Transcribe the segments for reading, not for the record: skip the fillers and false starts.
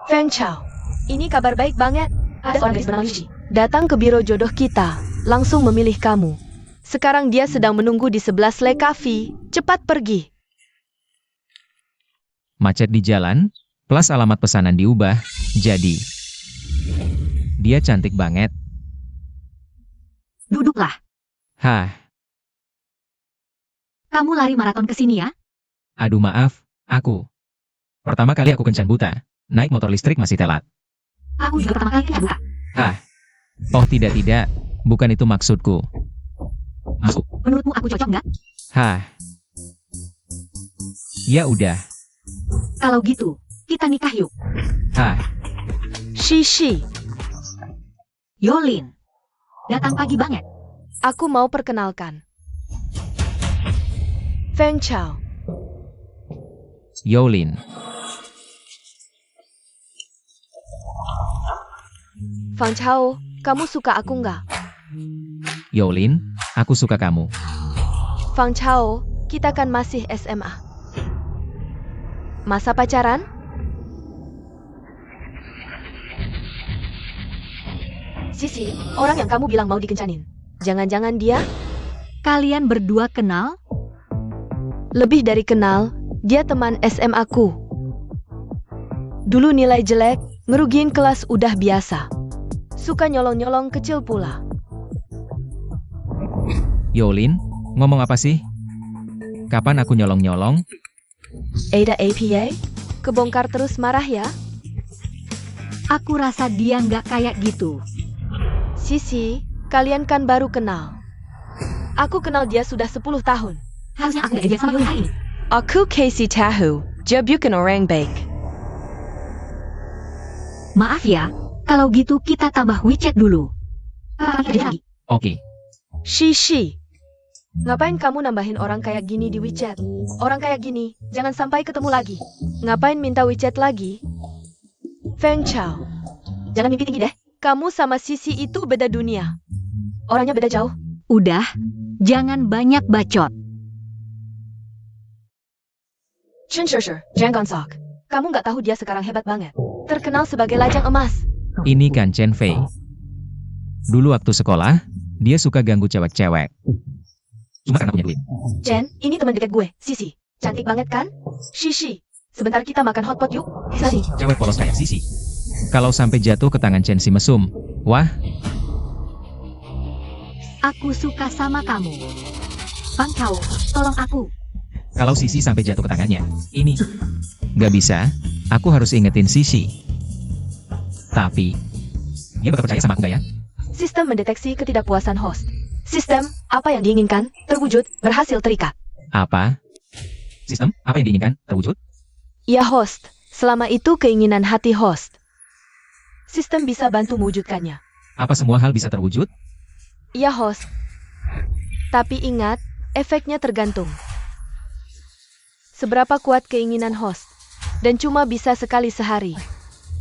Feng Chao, ini kabar baik banget. Ada seorang gadis bernama Lishi datang ke biro jodoh kita, langsung memilih kamu. Sekarang dia sedang menunggu di sebelah Le Cafe. Cepat pergi. Macet di jalan, plus alamat pesanan diubah, jadi. Dia cantik banget. Duduklah. Hah, Kamu lari maraton ke sini ya? aduh maaf, aku. Pertama kali aku kencan buta, naik motor listrik masih telat. Aku juga pertama kali kencan buta. Hah, oh tidak, bukan itu maksudku. Masuk. Menurutmu aku cocok nggak? Hah. Ya udah. Kalau gitu, kita nikah yuk. Hah, Shishi, Yolin. Datang pagi banget. aku mau perkenalkan. Feng Chao. Yolin. Feng Chao, kamu suka aku nggak? Yolin, aku suka kamu. Feng Chao, kita kan masih SMA. Masa pacaran? Sisi, orang yang kamu bilang mau dikencanin. Jangan-jangan dia? Kalian berdua kenal? Lebih dari kenal, dia teman SMA ku. Dulu nilai jelek, ngerugiin kelas udah biasa. Suka nyolong-nyolong kecil pula. Yolin, ngomong apa sih? Kapan aku nyolong-nyolong? Ada APA? Kebongkar terus marah ya? Aku rasa dia nggak kayak gitu. Sisi, kalian kan baru kenal. Aku kenal dia sudah 10 tahun. Harusnya aku nggak jadi sama Yolin hari ini. Aku Casey Tahu, dia bukan orang baik. Maaf ya, kalau gitu kita tambah WeChat dulu. Kerja lagi. Oke. Shishi. Ngapain kamu nambahin orang kayak gini di WeChat? Orang kayak gini, jangan sampai ketemu lagi. Ngapain minta WeChat lagi? Feng Chao, Jangan mimpi tinggi deh. kamu sama Sisi itu beda dunia. Orangnya beda jauh. Udah, jangan banyak bacot. Chen Shusher, jangan sok. Kamu nggak tahu dia sekarang hebat banget. Terkenal sebagai lajang emas. Ini kan Chen Fei. Dulu waktu sekolah, dia suka ganggu cewek-cewek. Cuma karena punya duit. Chen, ini teman dekat gue, Sisi. Cantik banget kan? Shishi, sebentar kita makan hotpot yuk. Sisi. Cewek polos kayak Sisi. Kalau sampai jatuh ke tangan Chen si mesum, wah, Aku suka sama kamu. Feng Chao, tolong aku. kalau Sisi sampai jatuh ke tangannya, ini. Gak bisa, aku harus ingetin Sisi. Tapi, dia bakal percaya sama aku gak ya? Sistem mendeteksi ketidakpuasan host. Sistem, apa yang diinginkan, terwujud, berhasil terikat. Apa? Sistem, apa yang diinginkan, terwujud? Ya host, selama itu keinginan hati host. Sistem bisa bantu mewujudkannya. Apa semua hal bisa terwujud? Ya host. Tapi ingat, efeknya tergantung. Seberapa kuat keinginan host. Dan cuma bisa sekali sehari.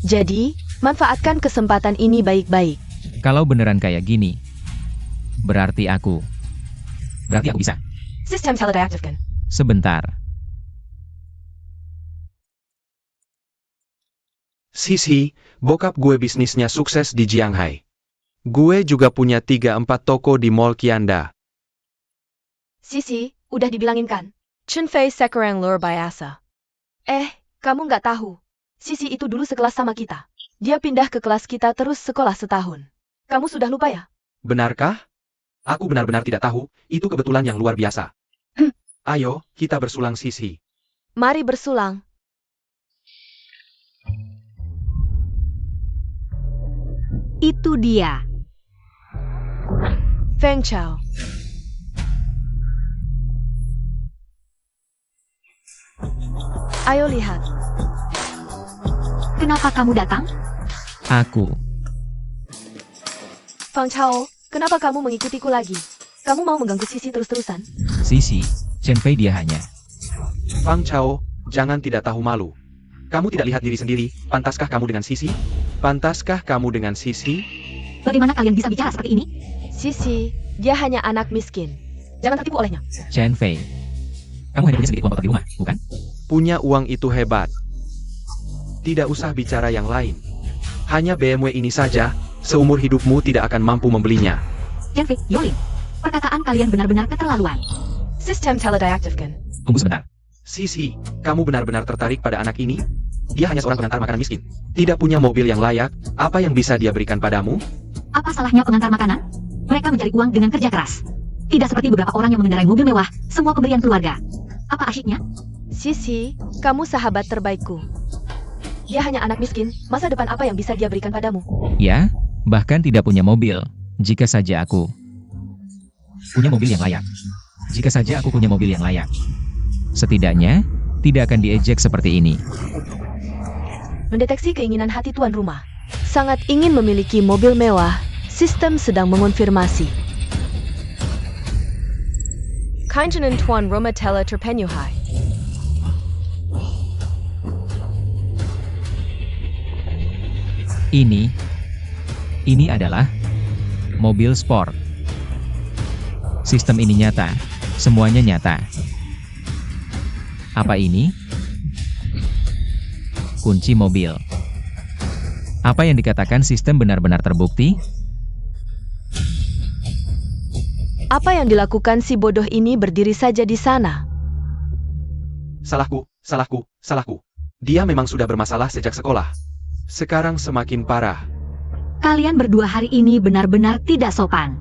Jadi, manfaatkan kesempatan ini baik-baik. Kalau beneran kayak gini, berarti aku bisa. Sistem telah diaktifkan. Sebentar. Sisi, bokap gue bisnisnya sukses di Jianghai. Gue juga punya 3-4 toko di Mall Kianda. Sisi, udah dibilangin kan? Chen Fei sekarang luar biasa. Kamu nggak tahu. Sisi itu dulu sekelas sama kita. Dia pindah ke kelas kita terus sekolah setahun. Kamu sudah lupa ya? Benarkah? Aku benar-benar tidak tahu, itu kebetulan yang luar biasa. Ayo, kita bersulang Sisi. Mari bersulang. Itu dia. Feng Chao. Ayo lihat. Kenapa kamu datang? Aku. Feng Chao, kenapa kamu mengikutiku lagi? Kamu mau mengganggu Sisi terus-terusan? Sisi, Chen Fei dia hanya. Feng Chao, jangan tidak tahu malu. Kamu tidak lihat diri sendiri, pantaskah kamu dengan Sisi? Pantaskah kamu dengan Sisi? Bagaimana kalian bisa bicara seperti ini? Sisi, dia hanya anak miskin. Jangan tertipu olehnya. Chen Fei. Kamu hanya punya sedikit uang kotor di rumah, bukan? Punya uang itu hebat. Tidak usah bicara yang lain. Hanya BMW ini saja, seumur hidupmu tidak akan mampu membelinya. Chen Fei, Yolin. Perkataan kalian benar-benar keterlaluan. Sistem telediaktifkan. Tunggu sebentar. Sisi, kamu benar-benar tertarik pada anak ini? Dia hanya seorang pengantar makanan miskin. Tidak punya mobil yang layak, apa yang bisa dia berikan padamu? Apa salahnya pengantar makanan? Mereka mencari uang dengan kerja keras. Tidak seperti beberapa orang yang mengendarai mobil mewah, semua pemberian keluarga. Apa asyiknya? Sisi, kamu sahabat terbaikku. Dia hanya anak miskin, masa depan apa yang bisa dia berikan padamu? Ya, bahkan tidak punya mobil. Jika saja aku punya mobil yang layak. Jika saja aku punya mobil yang layak. Setidaknya, tidak akan diejek seperti ini. Mendeteksi keinginan hati tuan rumah. Sangat ingin memiliki mobil mewah, sistem sedang mengonfirmasi. Kanjenan tuan rumah telah terpenuhi. Ini adalah mobil sport. Sistem ini nyata, semuanya nyata. Apa ini? Kunci mobil. Apa yang dikatakan sistem benar-benar terbukti? Apa yang dilakukan si bodoh ini berdiri saja di sana? Salahku. Dia memang sudah bermasalah sejak sekolah. Sekarang semakin parah. Kalian berdua hari ini benar-benar tidak sopan.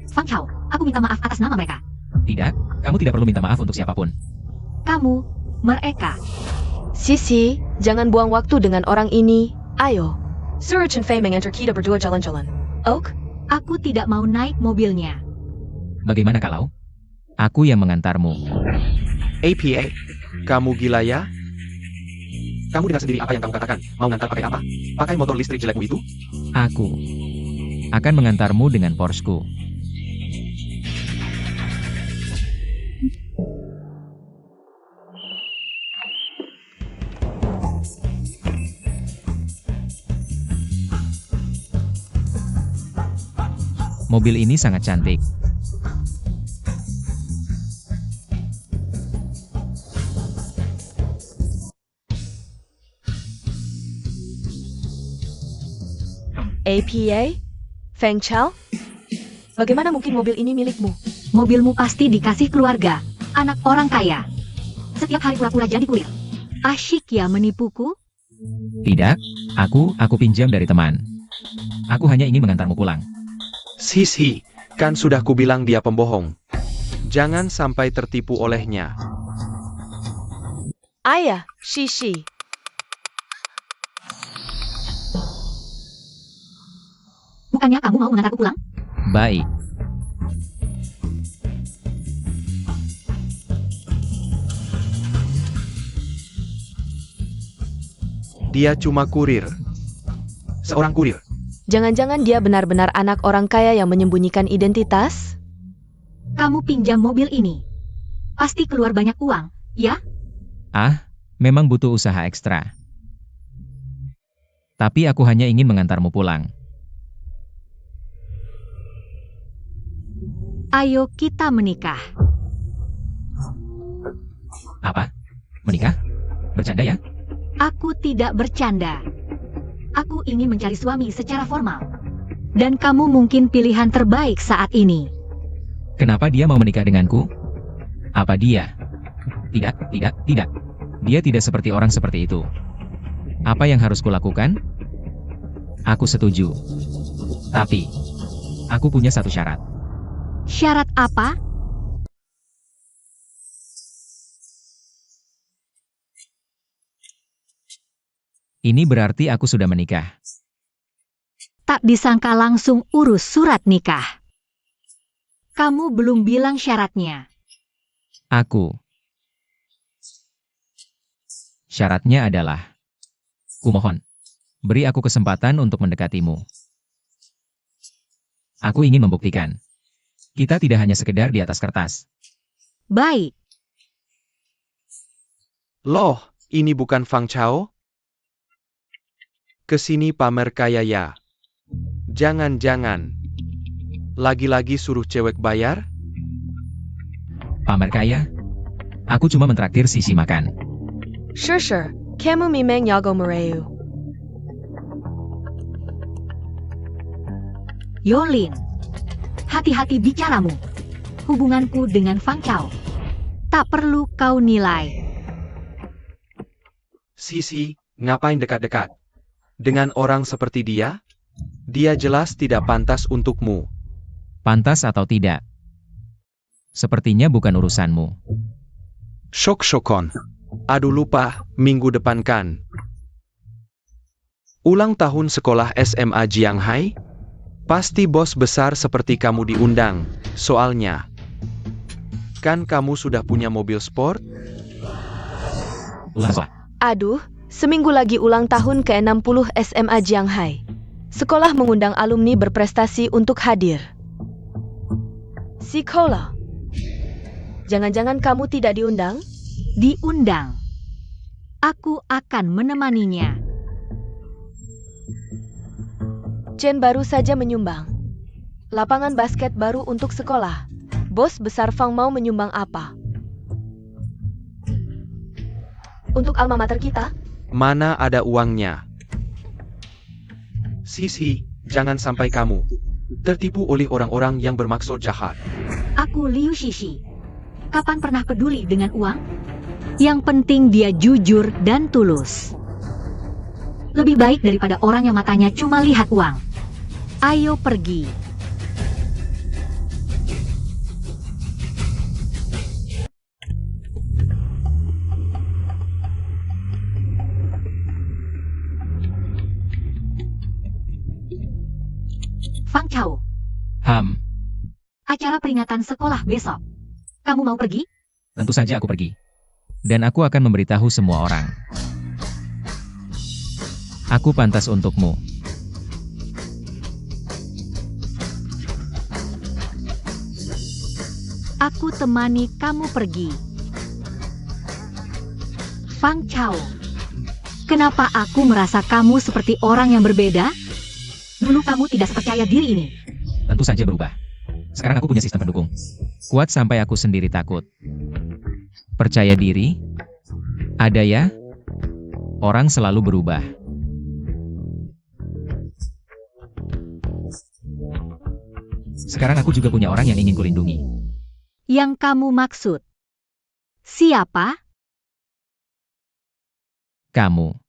Fang Chao, aku minta maaf atas nama mereka. Tidak, kamu tidak perlu minta maaf untuk siapapun. Kamu, mereka. Sisi, jangan buang waktu dengan orang ini. Ayo. Suruh Chen Fei mengantar kita berdua jalan-jalan. Oak? Aku tidak mau naik mobilnya. Bagaimana kalau aku yang mengantarmu? APA, kamu gila ya? Kamu dengar sendiri apa yang kamu katakan. Mau ngantar pakai apa? Pakai motor listrik jelekmu itu? Aku akan mengantarmu dengan Porsche-ku. Mobil ini sangat cantik. APA? Feng Chao? Bagaimana mungkin mobil ini milikmu? Mobilmu pasti dikasih keluarga, anak orang kaya. Setiap hari pura-pura jadi kulit. Asyik ya menipuku? Tidak, aku pinjam dari teman. Aku hanya ingin mengantarmu pulang. Sisi, kan sudah kubilang dia pembohong. Jangan sampai tertipu olehnya. Ayah, Shishi. Bukannya kamu mau mengantarku pulang? Baik. Dia cuma kurir. Seorang kurir. Jangan-jangan dia benar-benar anak orang kaya yang menyembunyikan identitas? Kamu pinjam mobil ini. Pasti keluar banyak uang, ya? Ah, memang butuh usaha ekstra. Tapi aku hanya ingin mengantarmu pulang. Ayo kita menikah. Apa? Menikah? Bercanda ya? Aku tidak bercanda. Aku ingin mencari suami secara formal. Dan kamu mungkin pilihan terbaik saat ini. Kenapa dia mau menikah denganku? Apa dia? Tidak. Dia tidak seperti orang seperti itu. Apa yang harus kulakukan? Aku setuju. Tapi, aku punya satu syarat. Syarat apa? Ini berarti aku sudah menikah. Tak disangka langsung urus surat nikah. Kamu belum bilang syaratnya. Syaratnya adalah, kumohon, beri aku kesempatan untuk mendekatimu. Aku ingin membuktikan. Kita tidak hanya sekedar di atas kertas. Baik. Loh, ini bukan Fang Chao? Kesini pamer kaya ya. Jangan-jangan. Lagi-lagi suruh cewek bayar? Pamer kaya? Aku cuma mentraktir Sisi makan. Sure. Kamu memang jago merayu. Yolin, hati-hati bicaramu. Hubunganku dengan Fang Chao tak perlu kau nilai. Sisi, ngapain dekat-dekat? Dengan orang seperti dia? Dia jelas tidak pantas untukmu. Pantas atau tidak? Sepertinya bukan urusanmu. Syok-syokon. Aduh lupa, minggu depan kan. Ulang tahun sekolah SMA Jianghai? Pasti bos besar seperti kamu diundang, soalnya. Kan kamu sudah punya mobil sport? Lapa. Aduh, seminggu lagi ulang tahun ke-60 SMA Jianghai. Sekolah mengundang alumni berprestasi untuk hadir. Sekolah. Jangan-jangan kamu tidak diundang? Diundang. Aku akan menemaninya. Chen baru saja menyumbang lapangan basket baru untuk sekolah. Bos besar Fang mau menyumbang apa? Untuk alma mater kita? Mana ada uangnya? Sisi, jangan sampai kamu tertipu oleh orang-orang yang bermaksud jahat. Aku Liu Shishi. Kapan pernah peduli dengan uang? Yang penting dia jujur dan tulus. Lebih baik daripada orang yang matanya cuma lihat uang. Ayo pergi. Fang Chao, acara peringatan sekolah besok. Kamu mau pergi? Tentu saja aku pergi. Dan aku akan memberitahu semua orang. Aku pantas untukmu. Aku temani kamu pergi. Fang Chao, kenapa aku merasa kamu seperti orang yang berbeda? Dulu kamu tidak sepercaya diri ini. Tentu saja berubah. Sekarang aku punya sistem pendukung. Kuat sampai aku sendiri takut. Percaya diri? Ada ya? Orang selalu berubah. Sekarang aku juga punya orang yang ingin kulindungi. Yang kamu maksud? Siapa? Kamu.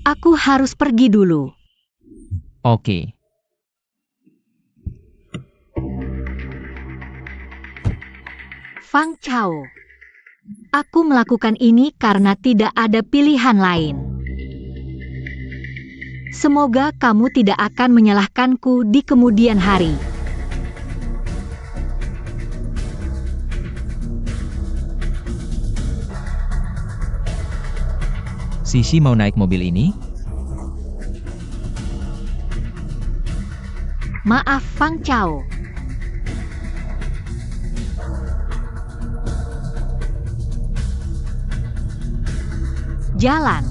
Aku harus pergi dulu. Oke. Fang Chao, aku melakukan ini karena tidak ada pilihan lain. Semoga kamu tidak akan menyalahkanku di kemudian hari. Sisi mau naik mobil ini? Maaf Fang Chao. Jalan.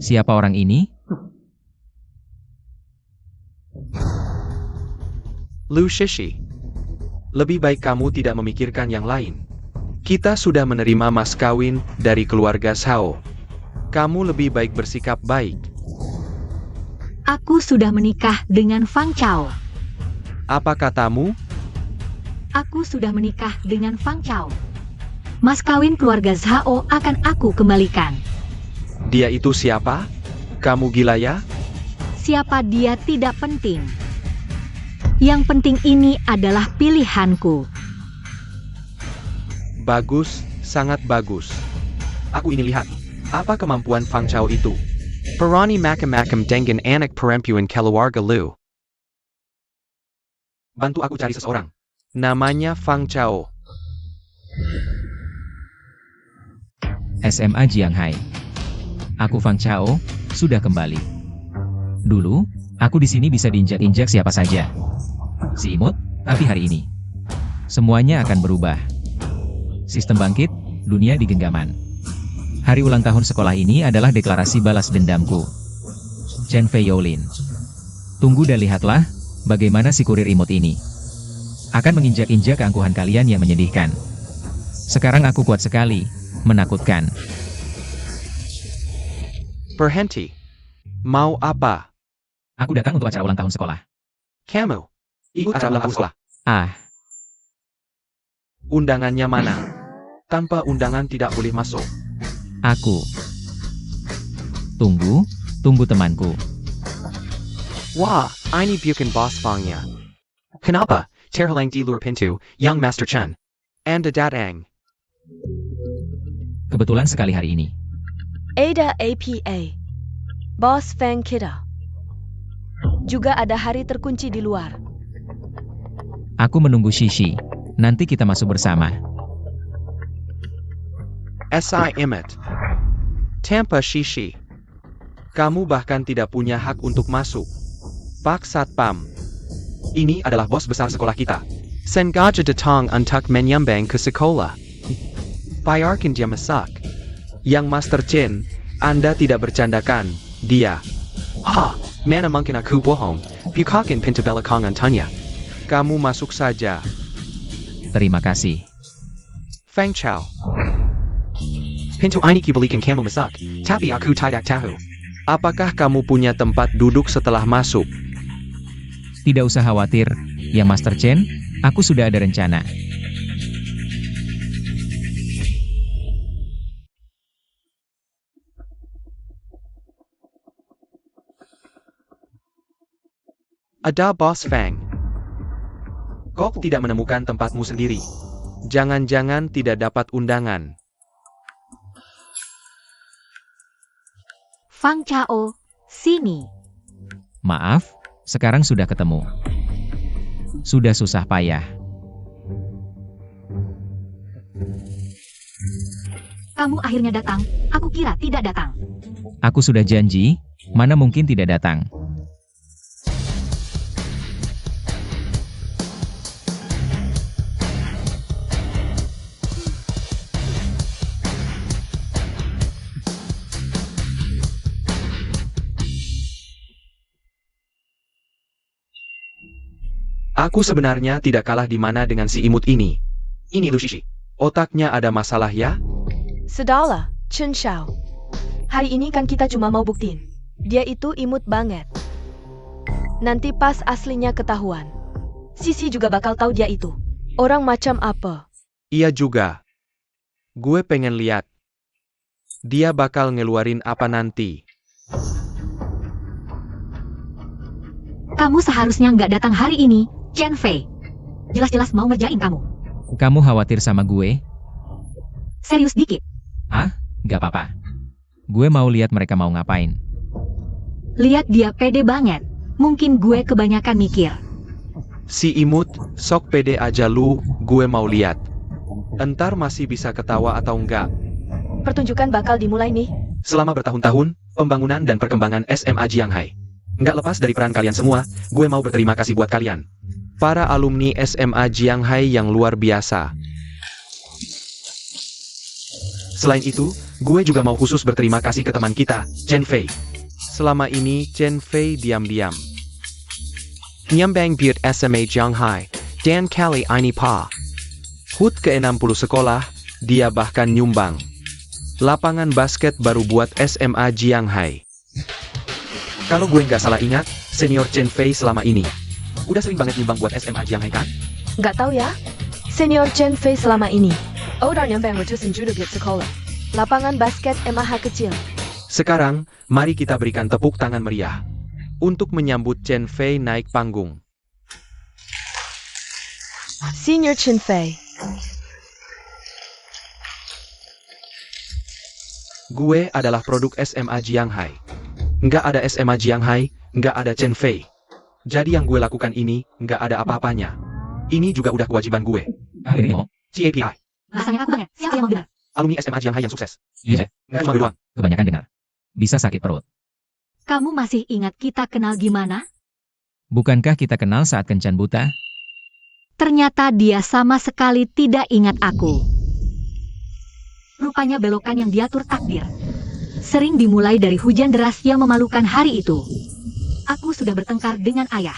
Siapa orang ini? Liu Shishi. Lebih baik kamu tidak memikirkan yang lain. Kita sudah menerima mas kawin dari keluarga Shao. Kamu lebih baik bersikap baik. Aku sudah menikah dengan Fang Chao. Apa katamu? Aku sudah menikah dengan Fang Chao. Mas kawin keluarga Shao akan aku kembalikan. Dia itu siapa? Kamu gila ya? Siapa dia tidak penting. Yang penting ini adalah pilihanku. Bagus, sangat bagus. Aku ingin lihat, apa kemampuan Fang Chao itu? Parani macam-macam dengan anak perempuan keluarga Liu. Bantu aku cari seseorang. Namanya Fang Chao. SMA Jianghai. Aku Fang Chao, sudah kembali. Dulu, aku di sini bisa diinjak-injak siapa saja. Si imut, tapi hari ini semuanya akan berubah. Sistem bangkit, dunia di genggaman. Hari ulang tahun sekolah ini adalah deklarasi balas dendamku. Chen Fei Yolin. Tunggu dan lihatlah, bagaimana si kurir imut ini akan menginjak-injak keangkuhan kalian yang menyedihkan. Sekarang aku kuat sekali, menakutkan. Berhenti. Mau apa? Aku datang untuk acara ulang tahun sekolah. Kamu. Ikut acara ulang tahun sekolah. Ah, Undangannya mana? Tanpa undangan tidak boleh masuk. aku. Tunggu temanku. Wah, ini bukan bos Fangnya. Kenapa? Terhalang di luar pintu, Young Master Chen. Anda datang. Kebetulan sekali hari ini. Ada APA. Boss Fang kita. Juga ada hari terkunci di luar. Aku menunggu Shishi. Nanti kita masuk bersama. SI Imut. Tanpa Shishi. Kamu bahkan tidak punya hak untuk masuk. Pak Satpam. Ini adalah bos besar sekolah kita. Sengaja datang untuk menyambang ke sekolah. Bayarkan dia masuk. Yang Master Chen, Anda tidak bercandakan dia. Mana mungkin aku bohong. Bukakan pintu belakang tanya. Kamu masuk saja. Terima kasih. Feng Chao. Pintu ini kibalikan kamu masuk, tapi aku tidak tahu. Apakah kamu punya tempat duduk setelah masuk? Tidak usah khawatir, yang Master Chen, aku sudah ada rencana. Ada Bos Fang. Kau tidak menemukan tempatmu sendiri. Jangan-jangan tidak dapat undangan. Fang Chao, sini. Maaf, sekarang sudah ketemu. Sudah susah payah. Kamu akhirnya datang, aku kira tidak datang. Aku sudah janji, mana mungkin tidak datang. Aku sebenarnya tidak kalah di mana dengan si imut ini. Ini Lu Shishi. Otaknya ada masalah ya? Sudahlah, Chen Xiao. Hari ini kan kita cuma mau buktiin. Dia itu imut banget. Nanti pas aslinya ketahuan. Sisi juga bakal tahu dia itu orang macam apa. Iya juga. Gue pengen lihat. Dia bakal ngeluarin apa nanti. Kamu seharusnya nggak datang hari ini, Chen Fei. Jelas-jelas mau ngerjain kamu. Kamu khawatir sama gue? Serius dikit. Ah, gak apa-apa. Gue mau lihat mereka mau ngapain. Lihat dia pede banget. Mungkin gue kebanyakan mikir. Si imut, sok pede aja lu, gue mau lihat. Entar masih bisa ketawa atau enggak. Pertunjukan bakal dimulai nih. Selama bertahun-tahun, pembangunan dan perkembangan SMA Jianghai. Nggak lepas dari peran kalian semua, gue mau berterima kasih buat kalian. Para alumni SMA Jianghai yang luar biasa. Selain itu, gue juga mau khusus berterima kasih ke teman kita, Chen Fei. Selama ini, Chen Fei diam-diam. Nyambang buat SMA Jianghai, dan kali ini pa. HUT ke-60 sekolah, dia bahkan nyumbang. Lapangan basket baru buat SMA Jianghai. Kalau gue nggak salah ingat, senior Chen Fei selama ini udah sering banget nyumbang buat SMA Jianghai kan? Nggak tahu ya. Senior Chen Fei selama ini. Udah nyampe ngurusin juga sekolah. Lapangan basket MAH kecil. Sekarang, mari kita berikan tepuk tangan meriah untuk menyambut Chen Fei naik panggung. Senior Chen Fei. Gue adalah produk SMA Jianghai. Nggak ada SMA Jianghai, nggak ada Chen Fei. Jadi yang gue lakukan ini, nggak ada apa-apanya. Ini juga udah kewajiban gue. CAPI. Rasanya aku banget. Siapa yang mau dengar? Alumni SMA Jianghai yang sukses. Iya, Nggak cuma gue doang. kebanyakan dengar. Bisa sakit perut. Kamu masih ingat kita kenal gimana? Bukankah kita kenal saat kencan buta? Ternyata dia sama sekali tidak ingat aku. Rupanya belokan yang diatur takdir. Sering dimulai dari hujan deras yang memalukan hari itu. Aku sudah bertengkar dengan ayah.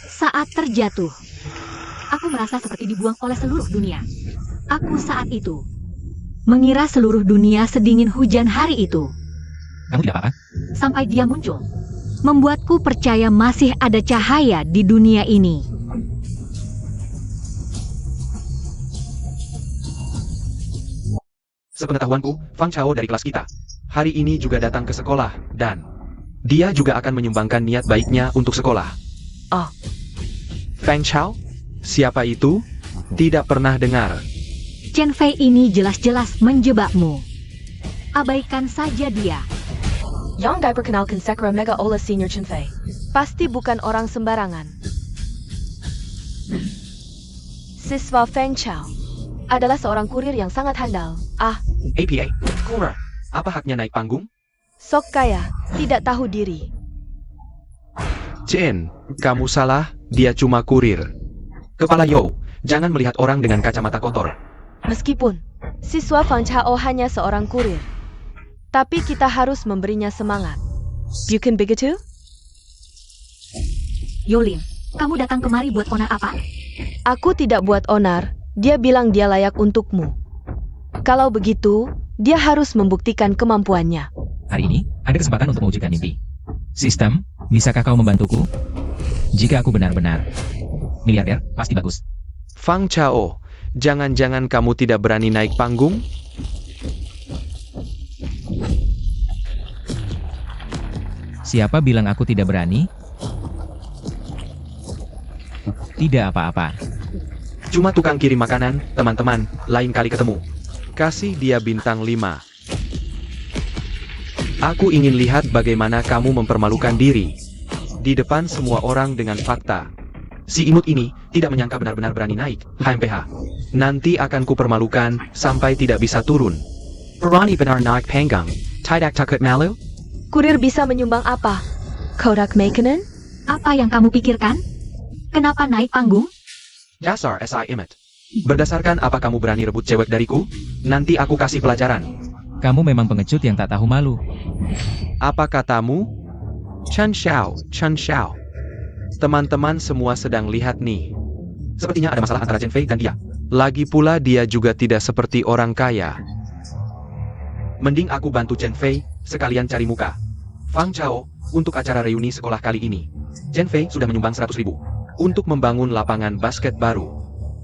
Saat terjatuh, aku merasa seperti dibuang oleh seluruh dunia. Aku saat itu mengira seluruh dunia sedingin hujan hari itu. Kamu tidak apa-apa? Sampai dia muncul, membuatku percaya masih ada cahaya di dunia ini. Sepengetahuanku, Fang Chao dari kelas kita. Hari ini juga datang ke sekolah, dan dia juga akan menyumbangkan niat baiknya untuk sekolah. Oh, Fang Chao? Siapa itu? Tidak pernah dengar. Chen Fei ini jelas-jelas menjebakmu. Abaikan saja dia. Yang diperkenalkan Sakura Mega oleh Senior Chen Fei. Pasti bukan orang sembarangan. Siswa Feng Chao adalah seorang kurir yang sangat handal. APA, Kura, apa haknya naik panggung? Sok kaya, tidak tahu diri. Chen, kamu salah, dia cuma kurir. Kepala Yo, jangan melihat orang dengan kacamata kotor. Meskipun siswa Fang Chao hanya seorang kurir, tapi kita harus memberinya semangat. Bukan begitu? Yolin, kamu datang kemari buat onar apa? Aku tidak buat onar, dia bilang dia layak untukmu. Kalau begitu, dia harus membuktikan kemampuannya. Hari ini, ada kesempatan untuk mewujudkan mimpi. Sistem, bisakah kau membantuku? Jika aku benar-benar miliarder, pasti bagus. Fang Chao, jangan-jangan kamu tidak berani naik panggung? Siapa bilang aku tidak berani? Tidak apa-apa. Cuma tukang kirim makanan, teman-teman, lain kali ketemu. Kasih dia bintang 5. Aku ingin lihat bagaimana kamu mempermalukan diri di depan semua orang dengan fakta. Si imut ini tidak menyangka benar-benar berani naik HMPH. Nanti akan kupermalukan sampai tidak bisa turun. Berani benar naik panggung. Tidak takut malu? Kurir bisa menyumbang apa? Kodak makanan? Apa yang kamu pikirkan? Kenapa naik panggung? Dasar SI imut. Berdasarkan apa kamu berani rebut cewek dariku? Nanti aku kasih pelajaran. Kamu memang pengecut yang tak tahu malu. Apa katamu? Chen Xiao, Chen Xiao. Teman-teman semua sedang lihat nih. Sepertinya ada masalah antara Chen Fei dan dia. Lagi pula dia juga tidak seperti orang kaya. Mending aku bantu Chen Fei, sekalian cari muka. Fang Chao, untuk acara reuni sekolah kali ini, Chen Fei sudah menyumbang 100.000 untuk membangun lapangan basket baru.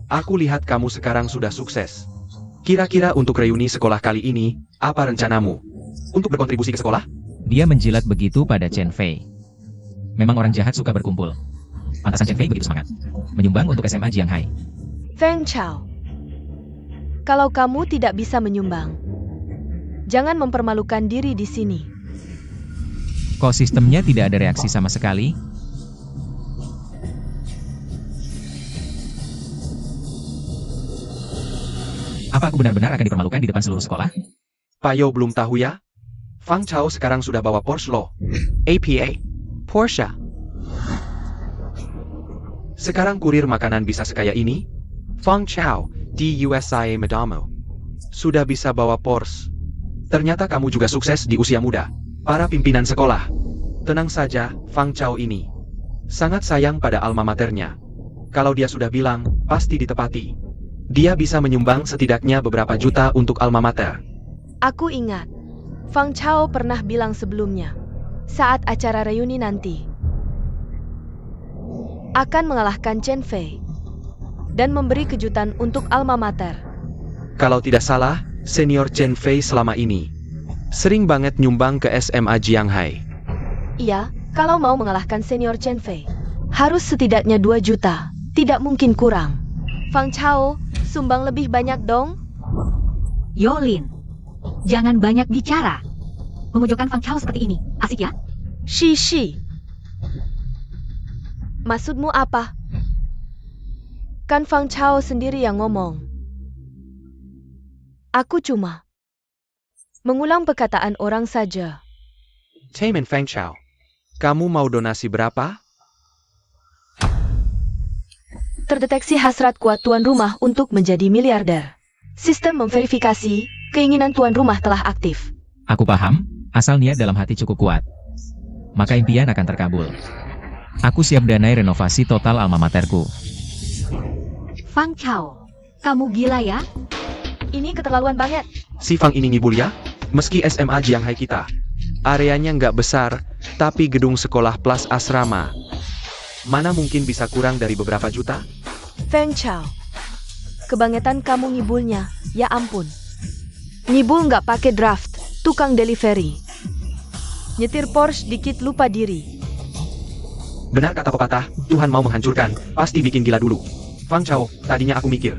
Aku lihat kamu sekarang sudah sukses. Kira-kira untuk reuni sekolah kali ini, apa rencanamu? Untuk berkontribusi ke sekolah? Dia menjilat begitu pada Chen Fei. Memang orang jahat suka berkumpul. Pantasan Chen Fei begitu semangat. Menyumbang untuk SMA Jianghai. Feng Chao, kalau kamu tidak bisa menyumbang, jangan mempermalukan diri di sini. Kok sistemnya tidak ada reaksi sama sekali? Apa aku benar-benar akan dipermalukan di depan seluruh sekolah? Payo belum tahu ya? Fang Chao sekarang sudah bawa Porsche loh. APA, Porsche. Sekarang kurir makanan bisa sekaya ini? Fang Chao, di USIA Madamo. Sudah bisa bawa Porsche. Ternyata kamu juga sukses di usia muda. Para pimpinan sekolah. Tenang saja, Fang Chao ini sangat sayang pada alma maternya. Kalau dia sudah bilang, pasti ditepati. Dia bisa menyumbang setidaknya beberapa juta untuk alma mater. Aku ingat, Fang Chao pernah bilang sebelumnya, saat acara reuni nanti, akan mengalahkan Chen Fei dan memberi kejutan untuk alma mater. Kalau tidak salah, senior Chen Fei selama ini sering banget nyumbang ke SMA Jianghai. Iya, kalau mau mengalahkan senior Chen Fei, harus setidaknya 2 juta, tidak mungkin kurang. Fang Chao, sumbang lebih banyak dong. Yolin, jangan banyak bicara. Memojokkan Fang Chao seperti ini, asik ya? Shishi. Maksudmu apa? Kan Fang Chao sendiri yang ngomong. Aku cuma mengulang perkataan orang saja. Taemin Fang Chao, kamu mau donasi berapa? Terdeteksi hasrat kuat tuan rumah untuk menjadi miliarder. Sistem memverifikasi, keinginan tuan rumah telah aktif. Aku paham, asal niat dalam hati cukup kuat. Maka impian akan terkabul. Aku siap danai renovasi total alma materku. Fang Chao, kamu gila ya? Ini keterlaluan banget. Si Fang ini ngibul ya? Meski SMA Jianghai kita. Areanya nggak besar, tapi gedung sekolah plus asrama. Mana mungkin bisa kurang dari beberapa juta? Feng Chao. Kebangetan kamu ngibulnya, ya ampun. Ngibul nggak pakai draft, tukang delivery. Nyetir Porsche dikit lupa diri. Benar kata pepatah, Tuhan mau menghancurkan, pasti bikin gila dulu. Fang Chao, tadinya aku mikir,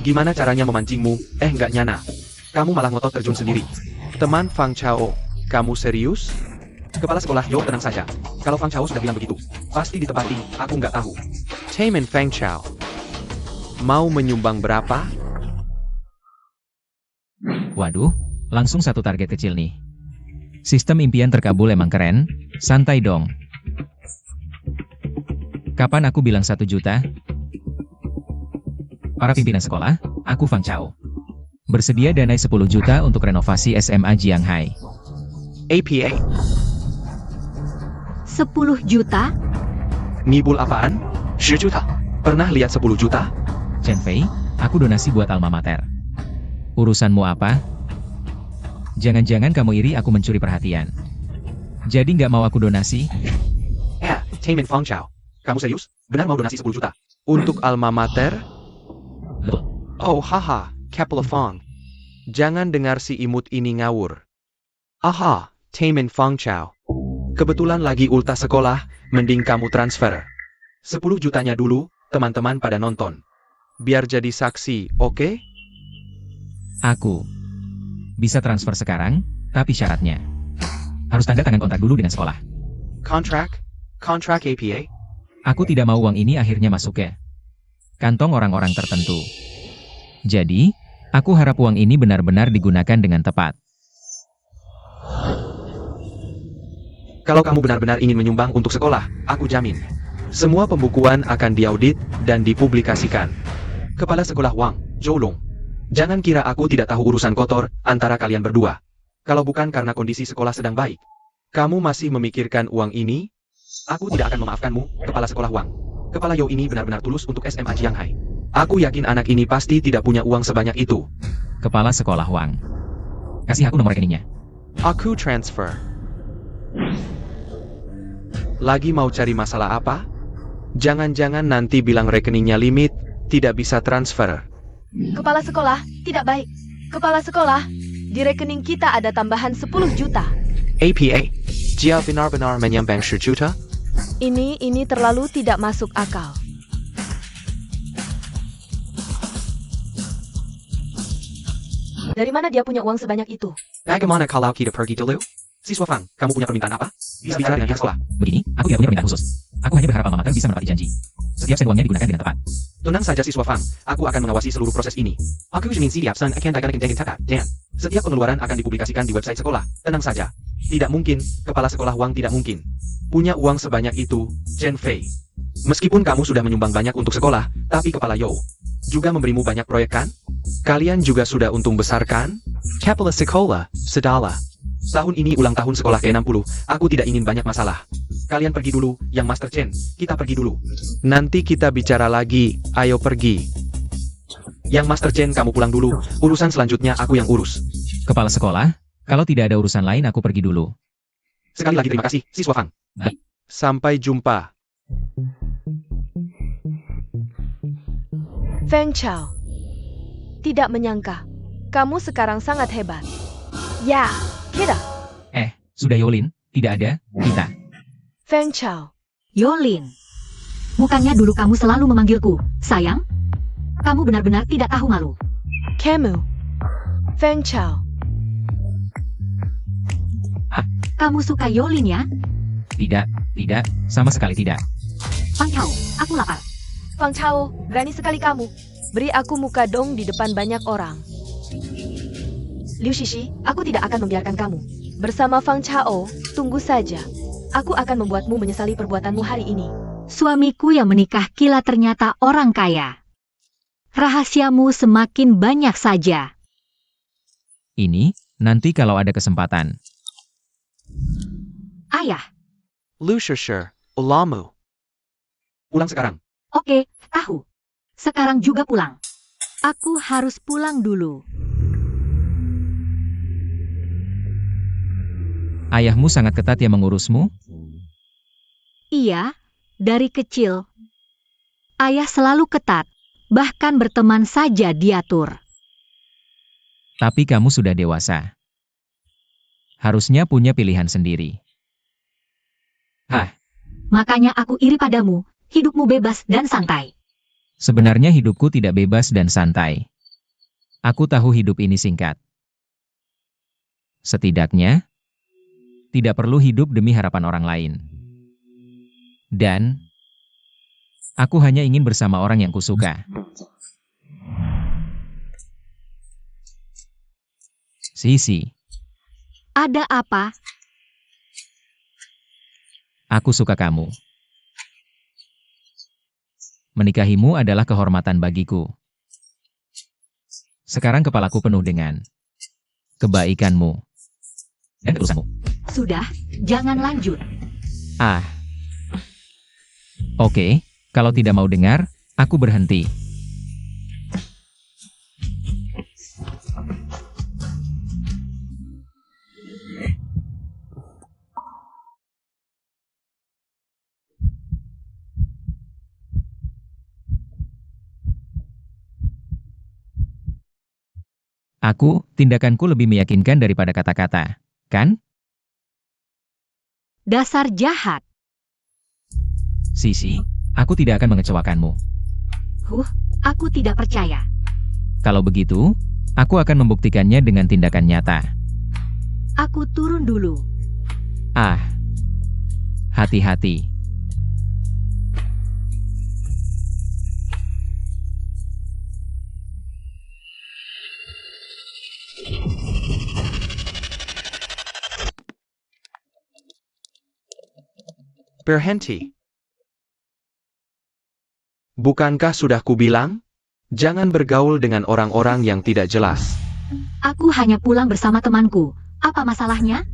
gimana caranya memancingmu, nggak nyana. Kamu malah ngotot terjun sendiri. Teman Fang Chao, kamu serius? Kepala sekolah Yo tenang saja. Kalau Fang Chao sudah bilang begitu, pasti ditepati, aku nggak tahu. Taemin Fang Chao. Mau menyumbang berapa? Waduh, langsung satu target kecil nih. Sistem impian terkabul emang keren, santai dong. Kapan aku bilang 1 juta? Para pimpinan sekolah, aku Fang Chao. Bersedia danai 10 juta untuk renovasi SMA Jianghai. APA. 10 juta? Ngibul apaan? 10 juta. Pernah lihat 10 juta? Chen Fei, aku donasi buat alma mater. Urusanmu apa? Jangan-jangan kamu iri aku mencuri perhatian. Jadi nggak mau aku donasi? Taemin Fang Chao. Kamu serius? Benar mau donasi 10 juta? Untuk alma mater? Loh, Oh haha, Kepler Fang. Jangan dengar si imut ini ngawur. Aha, Taemin Fang Chao. Kebetulan lagi ultah sekolah, mending kamu transfer. 10 jutanya dulu, teman-teman pada nonton. Biar jadi saksi, oke? aku bisa transfer sekarang, tapi syaratnya harus tanda tangan kontrak dulu dengan sekolah. Kontrak APA? Aku tidak mau uang ini akhirnya masuk ke kantong orang-orang tertentu. Jadi, aku harap uang ini benar-benar digunakan dengan tepat. Kalau kamu benar-benar ingin menyumbang untuk sekolah, aku jamin. Semua pembukuan akan diaudit dan dipublikasikan. Kepala sekolah Wang, Zhoulong. Jangan kira aku tidak tahu urusan kotor antara kalian berdua. Kalau bukan karena kondisi sekolah sedang baik, kamu masih memikirkan uang ini? Aku tidak akan memaafkanmu, kepala sekolah Wang. Kepala Yo ini benar-benar tulus untuk SMA Jianghai. Aku yakin anak ini pasti tidak punya uang sebanyak itu. Kepala sekolah Wang. Kasih aku nomor rekeningnya. Aku transfer. Lagi mau cari masalah apa? Jangan-jangan nanti bilang rekeningnya limit, tidak bisa transfer. Kepala sekolah, tidak baik. Kepala sekolah, di rekening kita ada tambahan 10 juta. APA, dia benar-benar menyumbang 10 juta? Ini terlalu tidak masuk akal. Dari mana dia punya uang sebanyak itu? Bagaimana kalau kita pergi dulu? Siswa Fang, kamu punya permintaan apa? Bisa bicara dengan pihak sekolah. Begini, aku tidak punya permintaan khusus. Aku hanya berharap alma mater bisa menepati janji. Setiap sen uangnya digunakan dengan tepat. Tenang saja siswa Fang, aku akan mengawasi seluruh proses ini. Aku ingin siap akan dan setiap pengeluaran akan dipublikasikan di website sekolah. Tenang saja. Tidak mungkin, kepala sekolah Wang tidak mungkin punya uang sebanyak itu, Chen Fei. Meskipun kamu sudah menyumbang banyak untuk sekolah, tapi kepala Yo juga memberimu banyak proyek kan? Kalian juga sudah untung besar kan? Kepala sekolah, sedala. Tahun ini ulang tahun sekolah ke-60, aku tidak ingin banyak masalah. Kalian pergi dulu, yang Master Chen, kita pergi dulu. Nanti kita bicara lagi, ayo pergi. Yang Master Chen kamu pulang dulu, urusan selanjutnya aku yang urus. Kepala sekolah, kalau tidak ada urusan lain aku pergi dulu. Sekali lagi terima kasih, siswa Fang. Baik. Sampai jumpa. Feng Chao. Tidak menyangka, kamu sekarang sangat hebat. Ya, kita. Sudah Yolin, tidak ada, kita. Feng Chao. Yolin. Bukannya dulu kamu selalu memanggilku, sayang? Kamu benar-benar tidak tahu malu. Kamu. Feng Chao. Kamu suka Yolin ya? Tidak, sama sekali tidak. Fang Chao, aku lapar. Feng Chao, berani sekali kamu. Beri aku muka dong di depan banyak orang. Liu Shishi, aku tidak akan membiarkan kamu. Bersama Fang Chao, tunggu saja. Aku akan membuatmu menyesali perbuatanmu hari ini. Suamiku yang menikah kila ternyata orang kaya. Rahasiamu semakin banyak saja. Ini, nanti kalau ada kesempatan. Ayah, Lu Shir, Ulamu. Pulang sekarang. oke, tahu. Sekarang juga pulang. Aku harus pulang dulu. Ayahmu sangat ketat ya mengurusmu? Iya, dari kecil. Ayah selalu ketat, bahkan berteman saja diatur. Tapi kamu sudah dewasa. Harusnya punya pilihan sendiri. Makanya aku iri padamu, hidupmu bebas dan santai. Sebenarnya hidupku tidak bebas dan santai. Aku tahu hidup ini singkat. Setidaknya, tidak perlu hidup demi harapan orang lain. Dan, aku hanya ingin bersama orang yang kusuka. Sisi, Ada apa? aku suka kamu. Menikahimu adalah kehormatan bagiku. Sekarang kepalaku penuh dengan kebaikanmu dan urusanmu. Sudah, jangan lanjut. Oke, kalau tidak mau dengar, aku berhenti. Tindakanku lebih meyakinkan daripada kata-kata, kan? Dasar jahat. Sisi, aku tidak akan mengecewakanmu. Aku tidak percaya. Kalau begitu, aku akan membuktikannya dengan tindakan nyata. Aku turun dulu. Hati-hati. Berhenti. Bukankah sudah kubilang? Jangan bergaul dengan orang-orang yang tidak jelas. Aku hanya pulang bersama temanku. Apa masalahnya?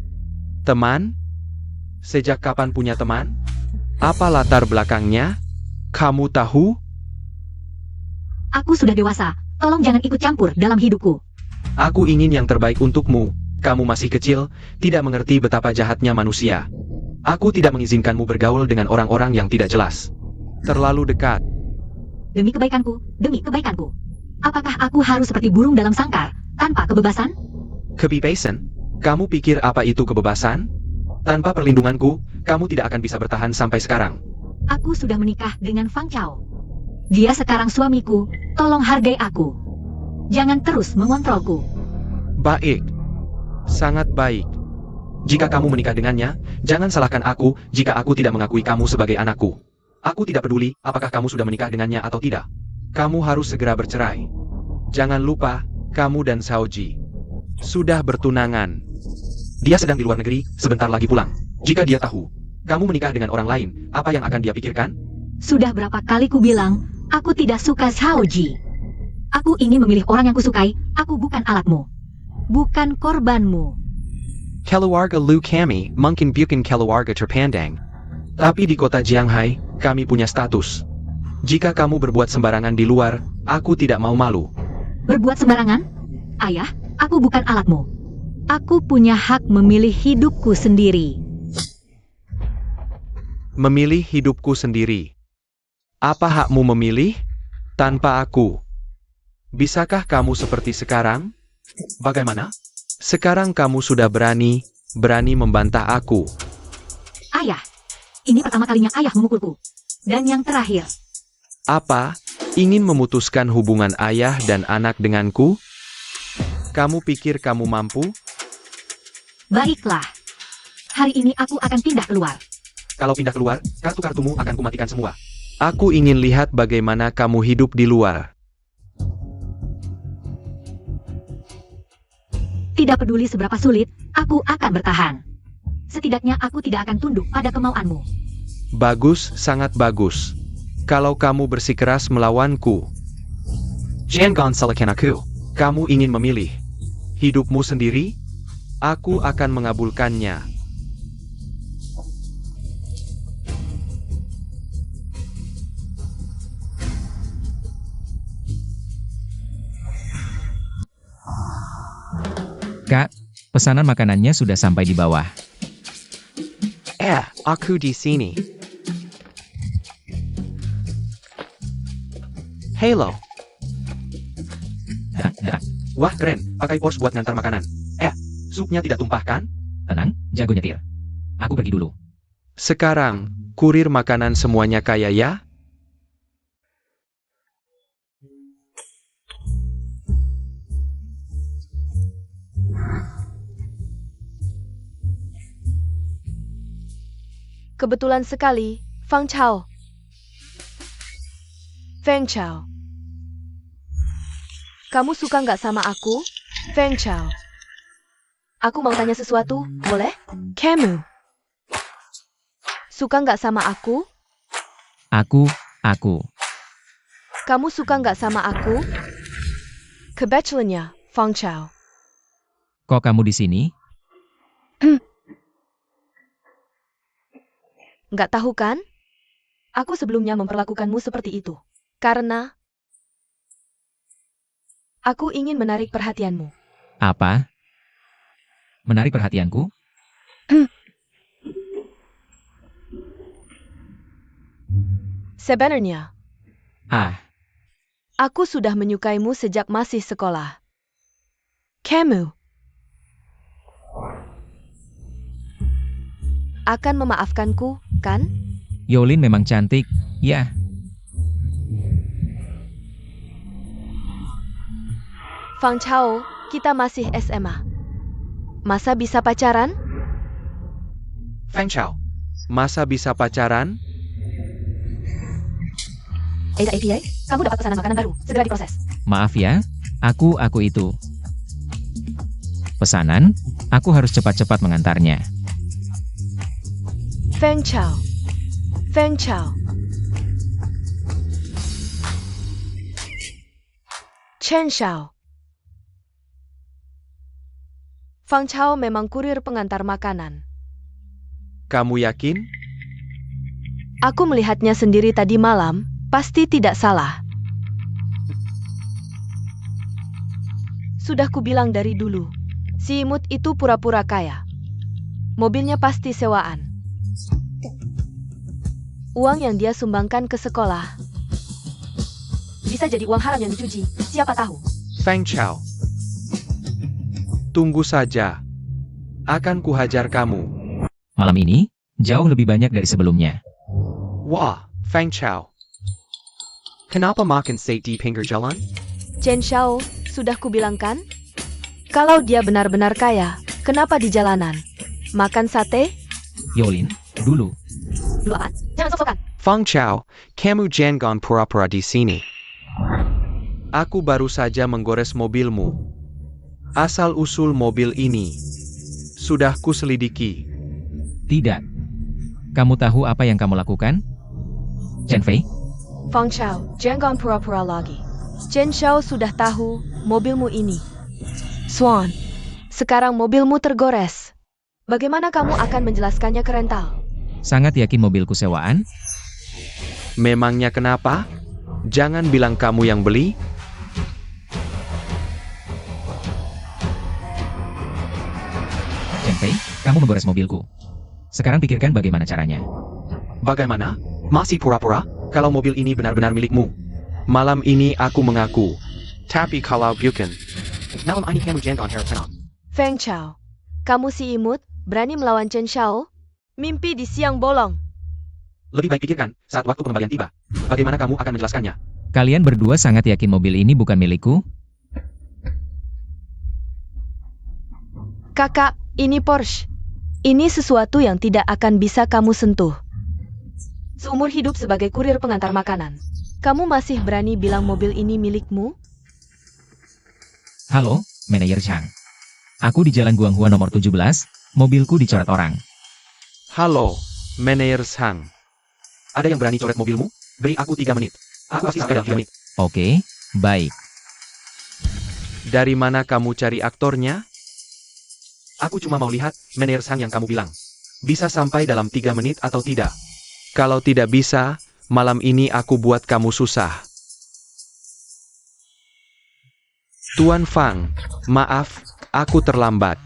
Teman? Sejak kapan punya teman? Apa latar belakangnya? Kamu tahu? Aku sudah dewasa. Tolong jangan ikut campur dalam hidupku. Aku ingin yang terbaik untukmu. Kamu masih kecil, tidak mengerti betapa jahatnya manusia. Aku tidak mengizinkanmu bergaul dengan orang-orang yang tidak jelas. Terlalu dekat. Demi kebaikanku. Apakah aku harus seperti burung dalam sangkar, tanpa kebebasan? Kebebasan? Kamu pikir apa itu kebebasan? Tanpa perlindunganku, kamu tidak akan bisa bertahan sampai sekarang. Aku sudah menikah dengan Fang Chao. Dia sekarang suamiku, tolong hargai aku. Jangan terus mengontrolku. Baik. Sangat baik. Jika kamu menikah dengannya, jangan salahkan aku jika aku tidak mengakui kamu sebagai anakku. Aku tidak peduli apakah kamu sudah menikah dengannya atau tidak. Kamu harus segera bercerai. Jangan lupa, kamu dan Xiaoji sudah bertunangan. Dia sedang di luar negeri, sebentar lagi pulang. Jika dia tahu kamu menikah dengan orang lain, apa yang akan dia pikirkan? Sudah berapa kali ku bilang, aku tidak suka Xiaoji. Aku ingin memilih orang yang kusukai, aku bukan alatmu. Bukan korbanmu. Keluarga Lu kami, mungkin bukan keluarga terpandang. Tapi di kota Jianghai, kami punya status. Jika kamu berbuat sembarangan di luar, aku tidak mau malu. Berbuat sembarangan? Ayah, aku bukan alatmu. Aku punya hak memilih hidupku sendiri. Memilih hidupku sendiri. Apa hakmu memilih? Tanpa aku. Bisakah kamu seperti sekarang? Bagaimana? Sekarang kamu sudah berani membantah aku. Ayah, ini pertama kalinya ayah memukulku. Dan yang terakhir. Apa? Ingin memutuskan hubungan ayah dan anak denganku? Kamu pikir kamu mampu? Baiklah. Hari ini aku akan pindah keluar. Kalau pindah keluar, kartu-kartumu akan kumatikan semua. Aku ingin lihat bagaimana kamu hidup di luar. Tidak peduli seberapa sulit, aku akan bertahan. Setidaknya aku tidak akan tunduk pada kemauanmu. Bagus, sangat bagus. Kalau kamu bersikeras melawanku, Jangan salahkan aku. kamu ingin memilih Hidupmu sendiri? Aku akan mengabulkannya. Kak, pesanan makanannya sudah sampai di bawah. Aku di sini. Halo. Wah, keren. Pakai pos buat ngantar makanan. Supnya tidak tumpah kan? Tenang, jago nyetir. Aku pergi dulu. Sekarang, kurir makanan semuanya kaya ya? Kebetulan sekali, Fang Chao. Feng Chao. Kamu suka nggak sama aku? Feng Chao. Aku mau tanya sesuatu, boleh? Kamu. Suka nggak sama aku? Aku. Kamu suka nggak sama aku? Kebetulannya, Fang Chao. Kok kamu di sini? Nggak tahu kan? Aku sebelumnya memperlakukanmu seperti itu. Karena aku ingin menarik perhatianmu. Apa? Menarik perhatianku? Sebenarnya, aku sudah menyukaimu sejak masih sekolah. Kamu akan memaafkanku, kan? Yolin memang cantik, ya. Fang Chao, kita masih SMA. Masa bisa pacaran? Feng Chao. Masa bisa pacaran? Ada APA, kamu dapat pesanan makanan baru. Segera diproses. Maaf ya, aku itu. Pesanan, aku harus cepat-cepat mengantarnya. Feng Chao. Feng Chao. Chen Xiao. Fang Chao memang kurir pengantar makanan. Kamu yakin? Aku melihatnya sendiri tadi malam, pasti tidak salah. Sudah kubilang dari dulu, si imut itu pura-pura kaya. Mobilnya pasti sewaan. Uang yang dia sumbangkan ke sekolah bisa jadi uang haram yang dicuci, siapa tahu. Feng Chao. Tunggu saja. Akan kuhajar kamu. Malam ini, jauh lebih banyak dari sebelumnya. Wah, Feng Chao. Kenapa makan sate di pinggir jalan? Chen Xiao, sudah kubilangkan? Kalau dia benar-benar kaya, kenapa di jalanan? Makan sate? Yolin, dulu. Dulu apaan? Jangan sok-sokan. Feng Chao, kamu jangan pura-pura di sini. Aku baru saja menggores mobilmu. Asal-usul mobil ini sudah kuselidiki. Tidak. Kamu tahu apa yang kamu lakukan? Chen Fei? Fang Chao, jangan pura-pura lagi. Chen Xiao sudah tahu mobilmu ini. Swan, sekarang mobilmu tergores. Bagaimana kamu akan menjelaskannya ke rental? Sangat yakin mobilku sewaan? Memangnya kenapa? Jangan bilang kamu yang beli. Chen Fei, kamu menggores mobilku. Sekarang pikirkan bagaimana caranya. Bagaimana? Masih pura-pura? Kalau mobil ini benar-benar milikmu. Malam ini aku mengaku. Tapi kalau bukan, Malam ini kamu jangan harap tenang. Feng Chao, kamu si imut, berani melawan Chen Xiao? Mimpi di siang bolong. lebih baik pikirkan saat waktu pengembalian tiba. Bagaimana kamu akan menjelaskannya? Kalian berdua sangat yakin mobil ini bukan milikku? Kakak, ini Porsche. Ini sesuatu yang tidak akan bisa kamu sentuh. Seumur hidup sebagai kurir pengantar makanan, kamu masih berani bilang mobil ini milikmu? Halo, Manajer Chang. Aku di Jalan Guanghua nomor 17, mobilku dicoret orang. Halo, Manajer Sang. Ada yang berani coret mobilmu? Beri aku 3 menit. Aku pasti sampai dalam 3 menit. Oke, baik. Dari mana kamu cari aktornya? Aku cuma mau lihat Meneer Zhang yang kamu bilang. Bisa sampai dalam 3 menit atau tidak? Kalau tidak bisa, malam ini aku buat kamu susah. Tuan Fang, maaf, aku terlambat.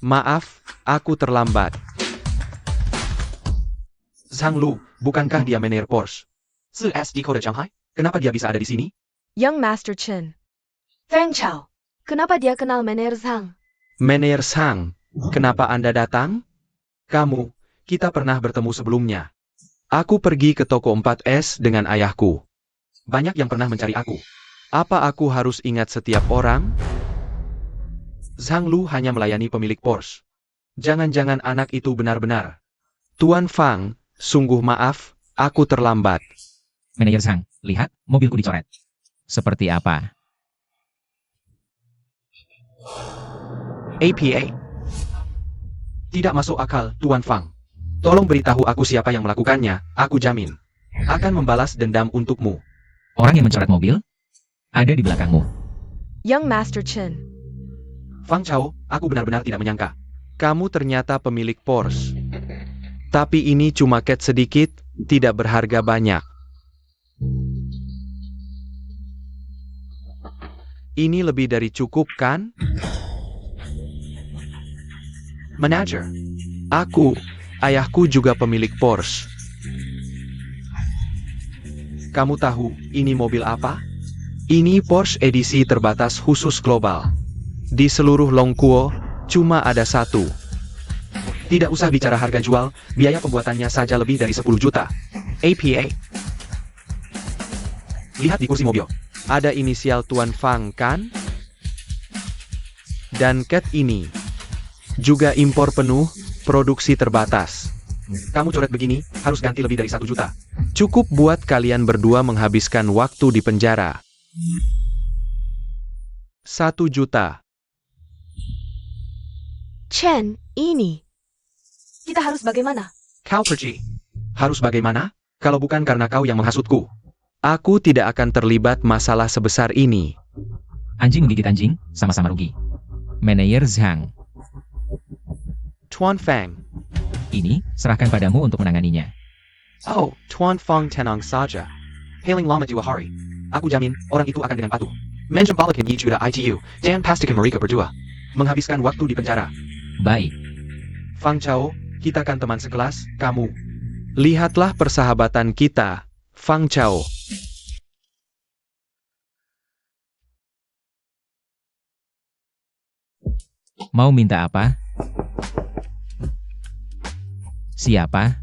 Maaf, aku terlambat. Zhang Lu, bukankah dia Meneer Porsche? SD Kota Shanghai? Kenapa dia bisa ada di sini? Young Master Chen. Feng Chao. Kenapa dia kenal Meneer Zhang? Meneer Zhang, kenapa Anda datang? Kamu, kita pernah bertemu sebelumnya. Aku pergi ke toko 4S dengan ayahku. Banyak yang pernah mencari aku. Apa aku harus ingat setiap orang? Zhang Lu hanya melayani pemilik Porsche. Jangan-jangan anak itu benar-benar. Tuan Fang, sungguh maaf, aku terlambat. Meneer Zhang, lihat, mobilku dicoret. Seperti apa? APA. Tidak masuk akal, Tuan Fang. Tolong beritahu aku siapa yang melakukannya, aku jamin. Akan membalas dendam untukmu. Orang yang mencoret mobil? Ada di belakangmu. Young Master Chen. Fang Chao, aku benar-benar tidak menyangka. Kamu ternyata pemilik Porsche. Tapi ini cuma cat sedikit, tidak berharga banyak. Ini lebih dari cukup, kan? Manager. Aku, ayahku juga pemilik Porsche. Kamu tahu, ini mobil apa? Ini Porsche edisi terbatas khusus global. Di seluruh Longkuo, cuma ada satu. Tidak usah bicara harga jual, biaya pembuatannya saja lebih dari 10 juta. APA. Lihat di kursi mobil. Ada inisial Tuan Fang, kan? Dan cat ini juga impor penuh, produksi terbatas. Kamu coret begini, harus ganti lebih dari 1 juta. Cukup buat kalian berdua menghabiskan waktu di penjara. 1 juta. Chen, ini. Kita harus bagaimana? Kau pergi. Harus bagaimana? Kalau bukan karena kau yang menghasutku. Aku tidak akan terlibat masalah sebesar ini. Anjing menggigit anjing, sama-sama rugi. Meneer Zhang. Tuan Fang. Ini, serahkan padamu untuk menanganinya. Oh, Tuan Fang tenang saja. Hailing lama 2 hari. Aku jamin, orang itu akan dengan patuh. Menjembalakan Juda ITU, dan pastikan mereka berdua. Menghabiskan waktu di penjara. Baik. Fang Chao, kita kan teman sekelas, kamu. Lihatlah persahabatan kita, Fang Chao. Mau minta apa? Siapa?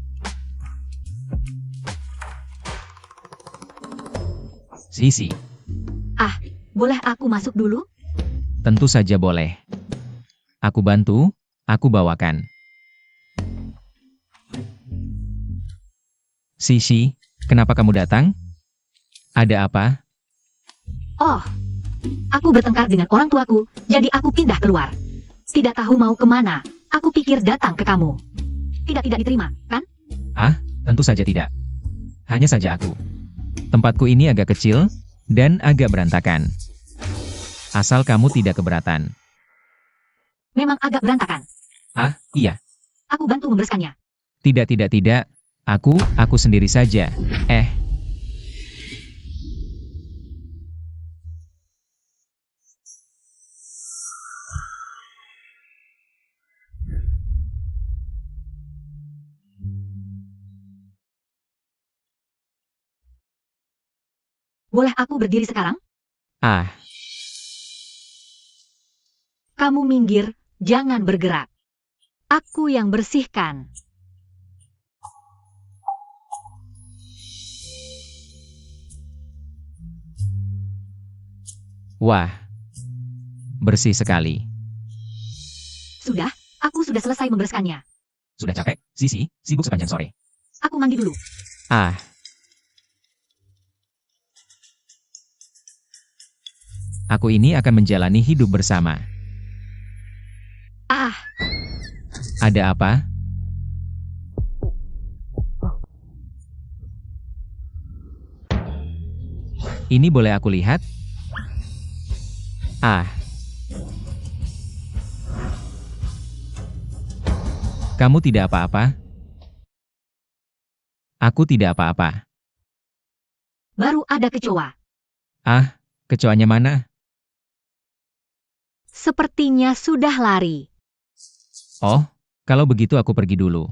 Sisi. Ah, boleh aku masuk dulu? Tentu saja boleh. Aku bantu, aku bawakan. Sisi, kenapa kamu datang? Ada apa? Oh, aku bertengkar dengan orang tuaku, jadi aku pindah keluar. Tidak tahu mau kemana, aku pikir datang ke kamu. Tidak diterima, kan? Ah, tentu saja tidak. Hanya saja aku. Tempatku ini agak kecil, dan agak berantakan. Asal kamu tidak keberatan. Memang agak berantakan. Ah, iya. Aku bantu membereskannya. Tidak. Aku sendiri saja. Boleh aku berdiri sekarang? Ah, Kamu minggir, jangan bergerak. Aku yang bersihkan. wah. Bersih sekali. Sudah, aku sudah selesai membereskannya. Sudah capek, Sisi, sibuk sepanjang sore. Aku mandi dulu. Ah, aku ini akan menjalani hidup bersama. Ah, Ada apa? Ini boleh aku lihat? Ah. Kamu tidak apa-apa? Aku tidak apa-apa. Baru ada kecoa. Ah, kecoanya mana? Sepertinya sudah lari. Oh, kalau begitu aku pergi dulu.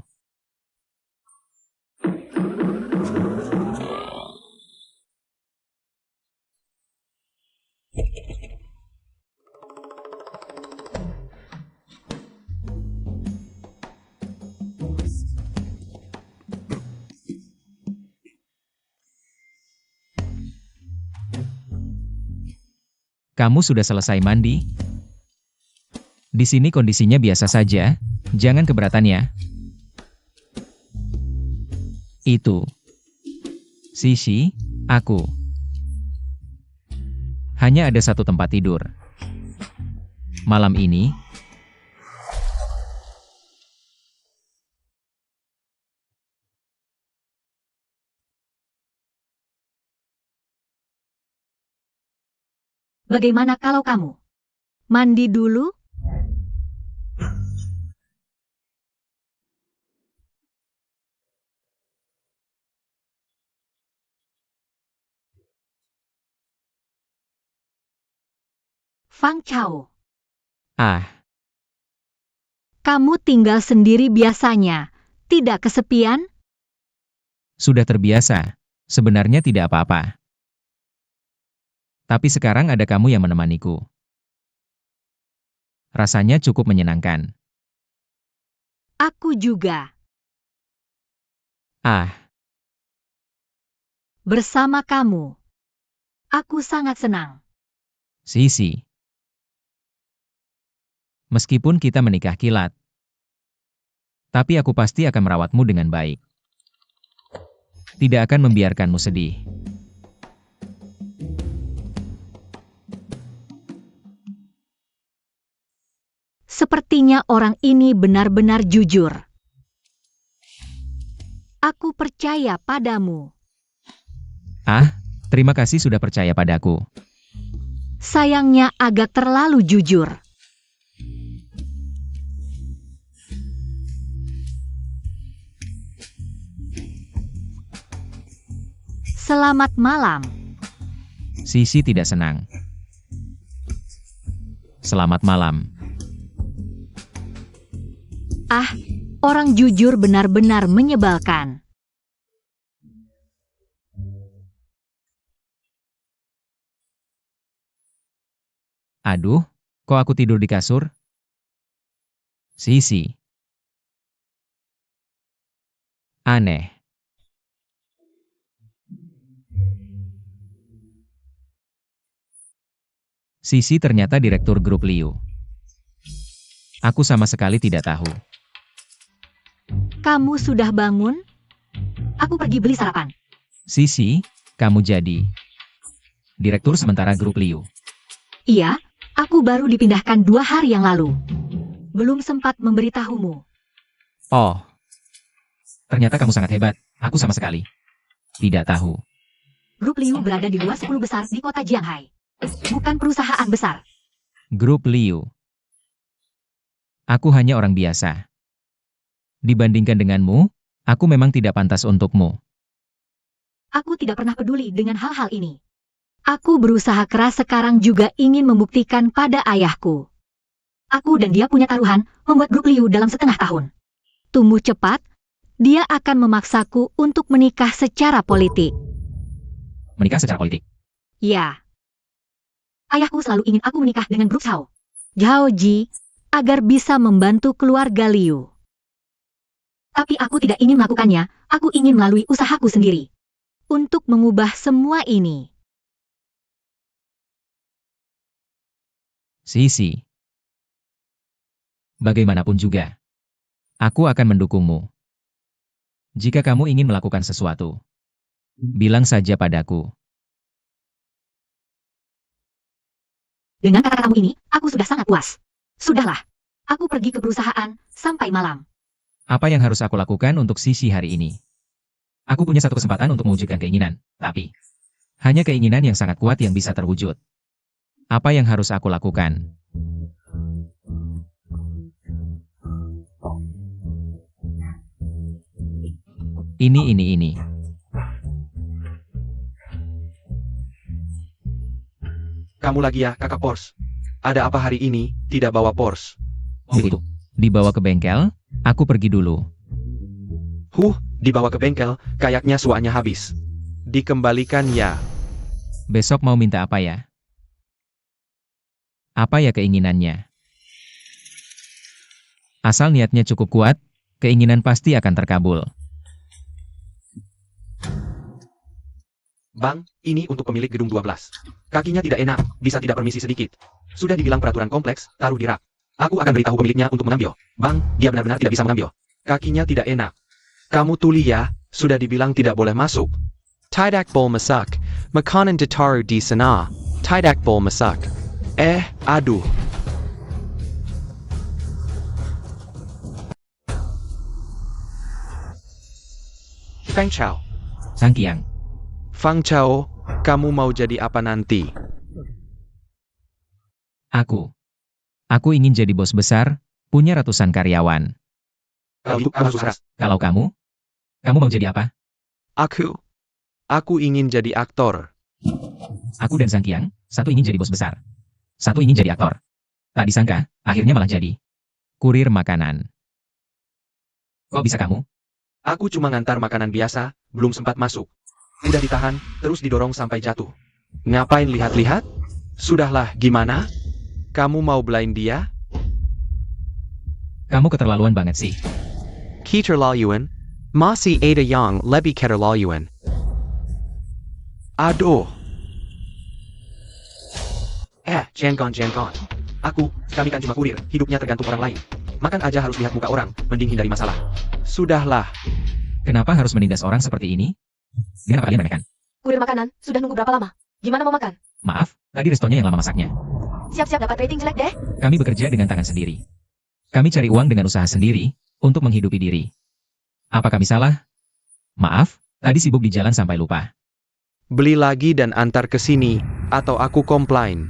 Kamu sudah selesai mandi? Di sini kondisinya biasa saja, jangan keberatan ya. Itu. Sisi, aku. Hanya ada satu tempat tidur. Malam ini, Bagaimana kalau kamu mandi dulu? Fang Chao, ah, kamu tinggal sendiri biasanya, tidak kesepian? sudah terbiasa. Sebenarnya tidak apa-apa. Tapi sekarang ada kamu yang menemaniku. Rasanya cukup menyenangkan. Aku juga. Ah, Bersama kamu. Aku sangat senang. Sisi. Meskipun kita menikah kilat, tapi aku pasti akan merawatmu dengan baik. Tidak akan membiarkanmu sedih. Sepertinya orang ini benar-benar jujur. Aku percaya padamu. Ah, terima kasih sudah percaya padaku. Sayangnya agak terlalu jujur. Selamat malam. Sisi tidak senang. Selamat malam. Ah, orang jujur benar-benar menyebalkan. Aduh, kok aku tidur di kasur? Sisi. Aneh. Sisi ternyata direktur grup Liu. Aku sama sekali tidak tahu. Kamu sudah bangun? Aku pergi beli sarapan. Sisi, kamu jadi direktur sementara grup Liu. Iya, aku baru dipindahkan 2 hari yang lalu. Belum sempat memberitahumu. Oh, ternyata kamu sangat hebat. Aku sama sekali tidak tahu. Grup Liu berada di luar 10 besar di kota Jianghai. Bukan perusahaan besar. Grup Liu. Aku hanya orang biasa. Dibandingkan denganmu, aku memang tidak pantas untukmu. Aku tidak pernah peduli dengan hal-hal ini. Aku berusaha keras sekarang juga ingin membuktikan pada ayahku. Aku dan dia punya taruhan membuat grup Liu dalam setengah tahun. Tumbuh cepat, dia akan memaksaku untuk menikah secara politik. Menikah secara politik. Ya. Ayahku selalu ingin aku menikah dengan grup Zhao Ji, agar bisa membantu keluarga Liu. Tapi aku tidak ingin melakukannya, aku ingin melalui usahaku sendiri. Untuk mengubah semua ini. Sisi. Bagaimanapun juga, aku akan mendukungmu. Jika kamu ingin melakukan sesuatu, bilang saja padaku. Dengan kata-katamu ini, aku sudah sangat puas. Sudahlah, aku pergi ke perusahaan sampai malam. Apa yang harus aku lakukan untuk Sisi hari ini? Aku punya satu kesempatan untuk mewujudkan keinginan, tapi Hanya keinginan yang sangat kuat yang bisa terwujud. Apa yang harus aku lakukan? Ini. Kamu lagi ya, kakak Porsche? Ada apa hari ini, tidak bawa Porsche? Oh itu. Dibawa ke bengkel, aku pergi dulu. Dibawa ke bengkel, kayaknya suanya habis. Dikembalikan ya. Besok mau minta apa ya? Apa ya keinginannya? Asal niatnya cukup kuat, keinginan pasti akan terkabul. Bang, ini untuk pemilik gedung 12. Kakinya tidak enak, bisa tidak permisi sedikit. Sudah dibilang peraturan kompleks, taruh di rak. Aku akan beritahu pemiliknya untuk mengambil. Bang, dia benar-benar tidak bisa mengambil. Kakinya tidak enak. Kamu tuli ya, sudah dibilang tidak boleh masuk. Tidak boleh masak. Makanan ditaruh di sana. Tidak boleh masak. Aduh. Feng Chao. Sangkiang. Feng Chao, kamu mau jadi apa nanti? Aku ingin jadi bos besar, punya ratusan karyawan. Kalau itu kamu sukses. Kalau kamu mau jadi apa? Aku ingin jadi aktor. Aku dan Sangkiang, satu ingin jadi bos besar. Satu ingin jadi aktor. Tak disangka, akhirnya malah jadi kurir makanan. Kok bisa kamu? Aku cuma ngantar makanan biasa, belum sempat masuk. Udah ditahan, terus didorong sampai jatuh. Ngapain lihat-lihat? Sudahlah, gimana? Kamu mau belain dia? Kamu keterlaluan banget sih. Keterlaluan? Masih ada yang lebih keterlaluan. Aduh. Jangan. Kami kan cuma kurir, hidupnya tergantung orang lain. Makan aja harus lihat muka orang, mending hindari masalah. Sudahlah. Kenapa harus menindas orang seperti ini? Kenapa kalian remehkan? Kurir makanan, sudah nunggu berapa lama? Gimana mau makan? Maaf, tadi restonya yang lama masaknya. Siap-siap dapat rating jelek deh. Kami bekerja dengan tangan sendiri. Kami cari uang dengan usaha sendiri, untuk menghidupi diri. Apa kami salah? Maaf, tadi sibuk di jalan sampai lupa. Beli lagi dan antar ke sini, atau aku komplain.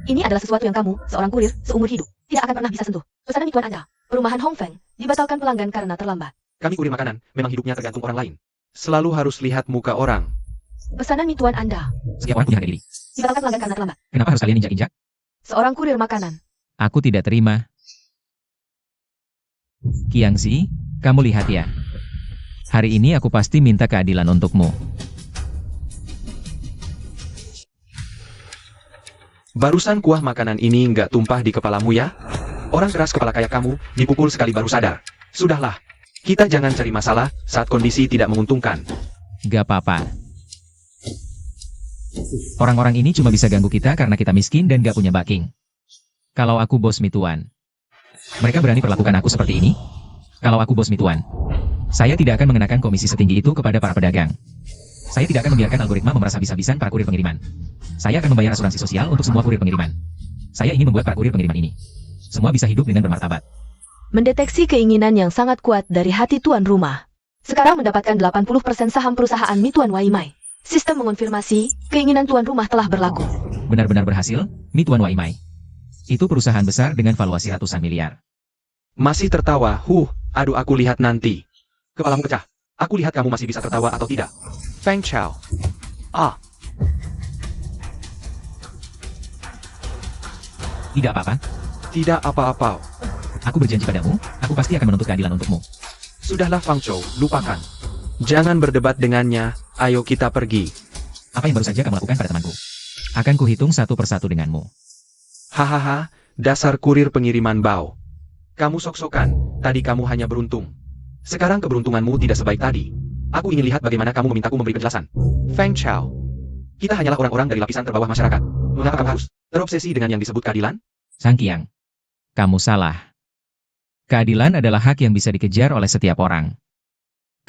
Ini adalah sesuatu yang kamu, seorang kurir, seumur hidup, tidak akan pernah bisa sentuh. Pesanan mituan Anda, perumahan Hongfeng, dibatalkan pelanggan karena terlambat. Kami kurir makanan, memang hidupnya tergantung orang lain. Selalu harus lihat muka orang. Pesanan mituan Anda, Setiap orang punya harga diri. dibatalkan pelanggan karena terlambat. Kenapa harus kalian injak-injak? Seorang kurir makanan. Aku tidak terima. Kiangzi, kamu lihat ya. Hari ini aku pasti minta keadilan untukmu. Barusan kuah makanan ini nggak tumpah di kepalamu ya? Orang keras kepala kayak kamu, dipukul sekali baru sadar. Sudahlah, kita jangan cari masalah saat kondisi tidak menguntungkan. Gak apa-apa. Orang-orang ini cuma bisa ganggu kita karena kita miskin dan gak punya backing. Kalau aku bos mituan, mereka berani perlakukan aku seperti ini? Kalau aku bos mituan, saya tidak akan mengenakan komisi setinggi itu kepada para pedagang. Saya tidak akan membiarkan algoritma memeras habis-habisan para kurir pengiriman. Saya akan membayar asuransi sosial untuk semua kurir pengiriman. Saya ingin membuat para kurir pengiriman ini semua bisa hidup dengan bermartabat. Mendeteksi keinginan yang sangat kuat dari hati tuan rumah. Sekarang mendapatkan 80% saham perusahaan mituan Waimai. Sistem mengonfirmasi, keinginan tuan rumah telah berlaku. Benar-benar berhasil, mituan Waimai. Itu perusahaan besar dengan valuasi ratusan miliar. Masih tertawa, aduh aku lihat nanti. Kepalamu pecah. Aku lihat kamu masih bisa tertawa atau tidak. Feng Chao. Tidak apa-apa. Tidak apa-apa. Aku berjanji padamu, aku pasti akan menuntut keadilan untukmu. Sudahlah Feng Chao, lupakan. Jangan berdebat dengannya, ayo kita pergi. Apa yang baru saja kamu lakukan pada temanku? Akan kuhitung satu persatu denganmu. Hahaha, dasar kurir pengiriman bau. Kamu sok-sokan, tadi kamu hanya beruntung. Sekarang keberuntunganmu tidak sebaik tadi. Aku ingin lihat bagaimana kamu memintaku memberi penjelasan. Feng Chao. Kita hanyalah orang-orang dari lapisan terbawah masyarakat. Mengapa kamu harus terobsesi dengan yang disebut keadilan? Sangkiang, kamu salah. Keadilan adalah hak yang bisa dikejar oleh setiap orang.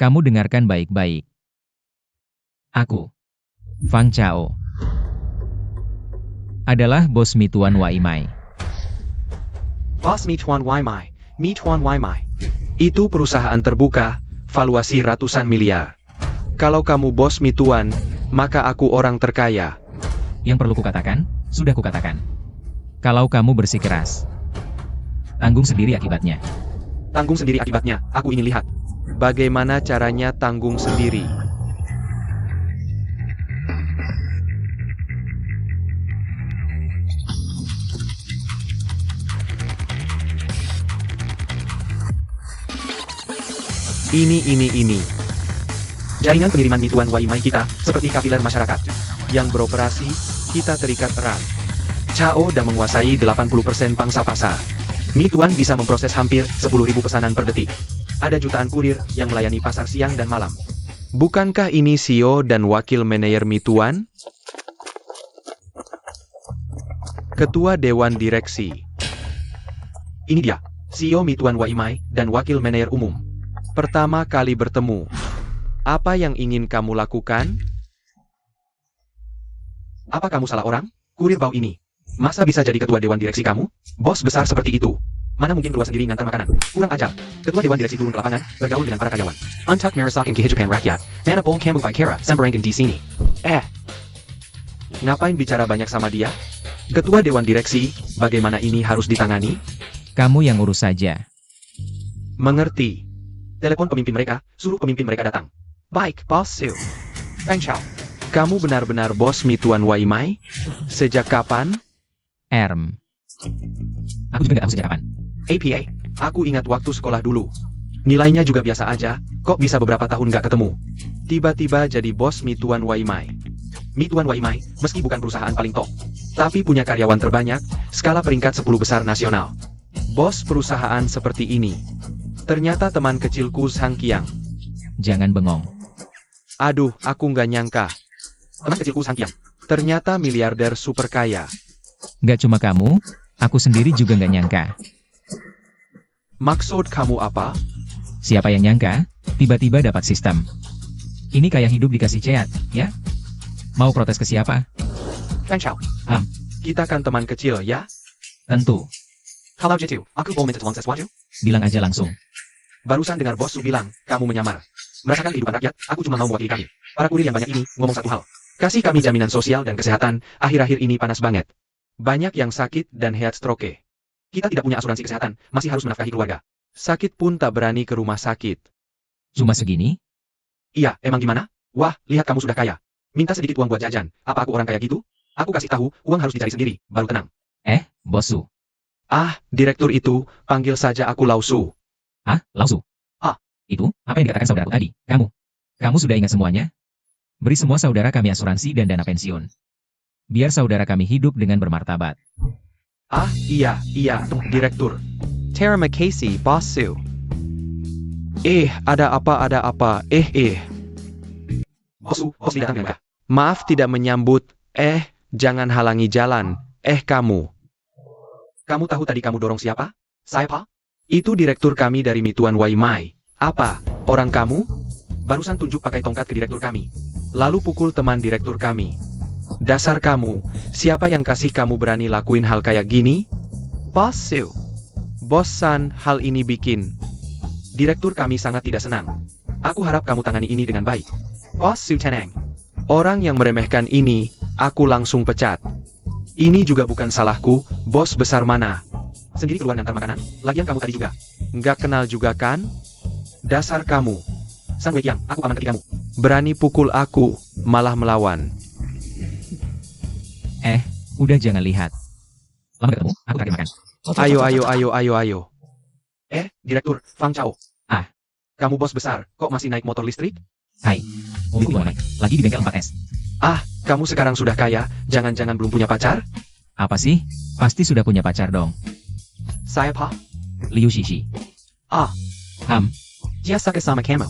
Kamu dengarkan baik-baik. Aku, Feng Chao, adalah bos mituan Waimai. Bos mituan Waimai. Mituan Waimai. Itu perusahaan terbuka, valuasi ratusan miliar. Kalau kamu bos mituan, maka aku orang terkaya. Yang perlu kukatakan, sudah kukatakan. Kalau kamu bersikeras, tanggung sendiri akibatnya. Tanggung sendiri akibatnya, aku ingin lihat. Bagaimana caranya tanggung sendiri? Ini. Jaringan pengiriman mituan Waimai kita, seperti kapiler masyarakat. Yang beroperasi, kita terikat erat. Chao dan menguasai 80% pangsa pasar. Mituan bisa memproses hampir 10.000 pesanan per detik. Ada jutaan kurir yang melayani pasar siang dan malam. Bukankah ini CEO dan wakil manajer Mituan? Ketua Dewan Direksi. Ini dia, CEO Mituan Waimai dan wakil manajer umum. Pertama kali bertemu. Apa yang ingin kamu lakukan? Apa kamu salah orang? Kurir bau ini. Masa bisa jadi ketua dewan direksi kamu? Bos besar seperti itu. Mana mungkin keluar sendiri ngantar makanan? Kurang ajar. Ketua dewan direksi turun ke lapangan, bergaul dengan para karyawan. Antak merasakan kehidupan rakyat. Mana bol kamu kera, sembarangkan di sini. Ngapain bicara banyak sama dia? Ketua dewan direksi, bagaimana ini harus ditangani? Kamu yang urus saja. Mengerti. Telepon pemimpin mereka, suruh pemimpin mereka datang. Baik, Bos Su. Feng Chao. Kamu benar-benar bos Mituan Waimai? Sejak kapan? Aku juga nggak tahu sejak kapan. APA, aku ingat waktu sekolah dulu. Nilainya juga biasa aja, kok bisa beberapa tahun nggak ketemu. Tiba-tiba jadi bos Mituan Waimai. Mituan Waimai, meski bukan perusahaan paling top, tapi punya karyawan terbanyak, skala peringkat 10 besar nasional. Bos perusahaan seperti ini. Ternyata teman kecilku Sang Kiang. Jangan bengong. Aduh, aku nggak nyangka. Teman kecilku Sang Kiang. Ternyata miliarder super kaya. Nggak cuma kamu, aku sendiri juga nggak nyangka. Maksud kamu apa? Siapa yang nyangka, tiba-tiba dapat sistem. Ini kayak hidup dikasih ceat, ya? Mau protes ke siapa? Feng Chao. Kita kan teman kecil, ya? Tentu. Kalau gitu, aku mau minta tolong sesuatu. Bilang aja langsung. Barusan dengar bos Su bilang, kamu menyamar. Merasakan kehidupan rakyat, aku cuma mau mewakili kami. Para kurir yang banyak ini, ngomong satu hal. Kasih kami jaminan sosial dan kesehatan, akhir-akhir ini panas banget. Banyak yang sakit dan heat stroke. Kita tidak punya asuransi kesehatan, masih harus menafkahi keluarga. Sakit pun tak berani ke rumah sakit. Cuma segini? Iya, emang gimana? Wah, lihat kamu sudah kaya. Minta sedikit uang buat jajan, apa aku orang kaya gitu? Aku kasih tahu, uang harus dicari sendiri, baru tenang. Bos Su. Direktur itu, panggil saja aku Lau Su. Lausu? Itu, apa yang dikatakan saudaraku tadi? Kamu sudah ingat semuanya? Beri semua saudara kami asuransi dan dana pensiun. Biar saudara kami hidup dengan bermartabat. Iya, Direktur. Terima kasih, Bos Su. Ada apa? Bos Su datang dengan kah? Maaf tidak menyambut. Jangan halangi jalan. Kamu. Kamu tahu tadi kamu dorong siapa? Saya Pak? Itu direktur kami dari Mituan Waimai. Apa? Orang kamu? Barusan tunjuk pakai tongkat ke direktur kami. Lalu pukul teman direktur kami. Dasar kamu, siapa yang kasih kamu berani lakuin hal kayak gini? Bos Su. Bos San, hal ini bikin. Direktur kami sangat tidak senang. Aku harap kamu tangani ini dengan baik. Bos Su tenang. Orang yang meremehkan ini, aku langsung pecat. Ini juga bukan salahku, bos besar mana. Sendiri keluar ngantar makanan, lagian kamu tadi juga. Nggak kenal juga kan? Dasar kamu. Sang Wei Qiang, aku aman kaki kamu. Berani pukul aku, malah melawan. Udah jangan lihat. Lama ketemu, aku terakhir makan. Ayo. Direktur, Fang Chao. Kamu bos besar, kok masih naik motor listrik? Hai, mobilku belum naik, lagi di bengkel 4S. Kamu sekarang sudah kaya, jangan-jangan belum punya pacar? Apa sih? Pasti sudah punya pacar dong. Saya Pak. Liu Shishi. Dia suka sama kamu.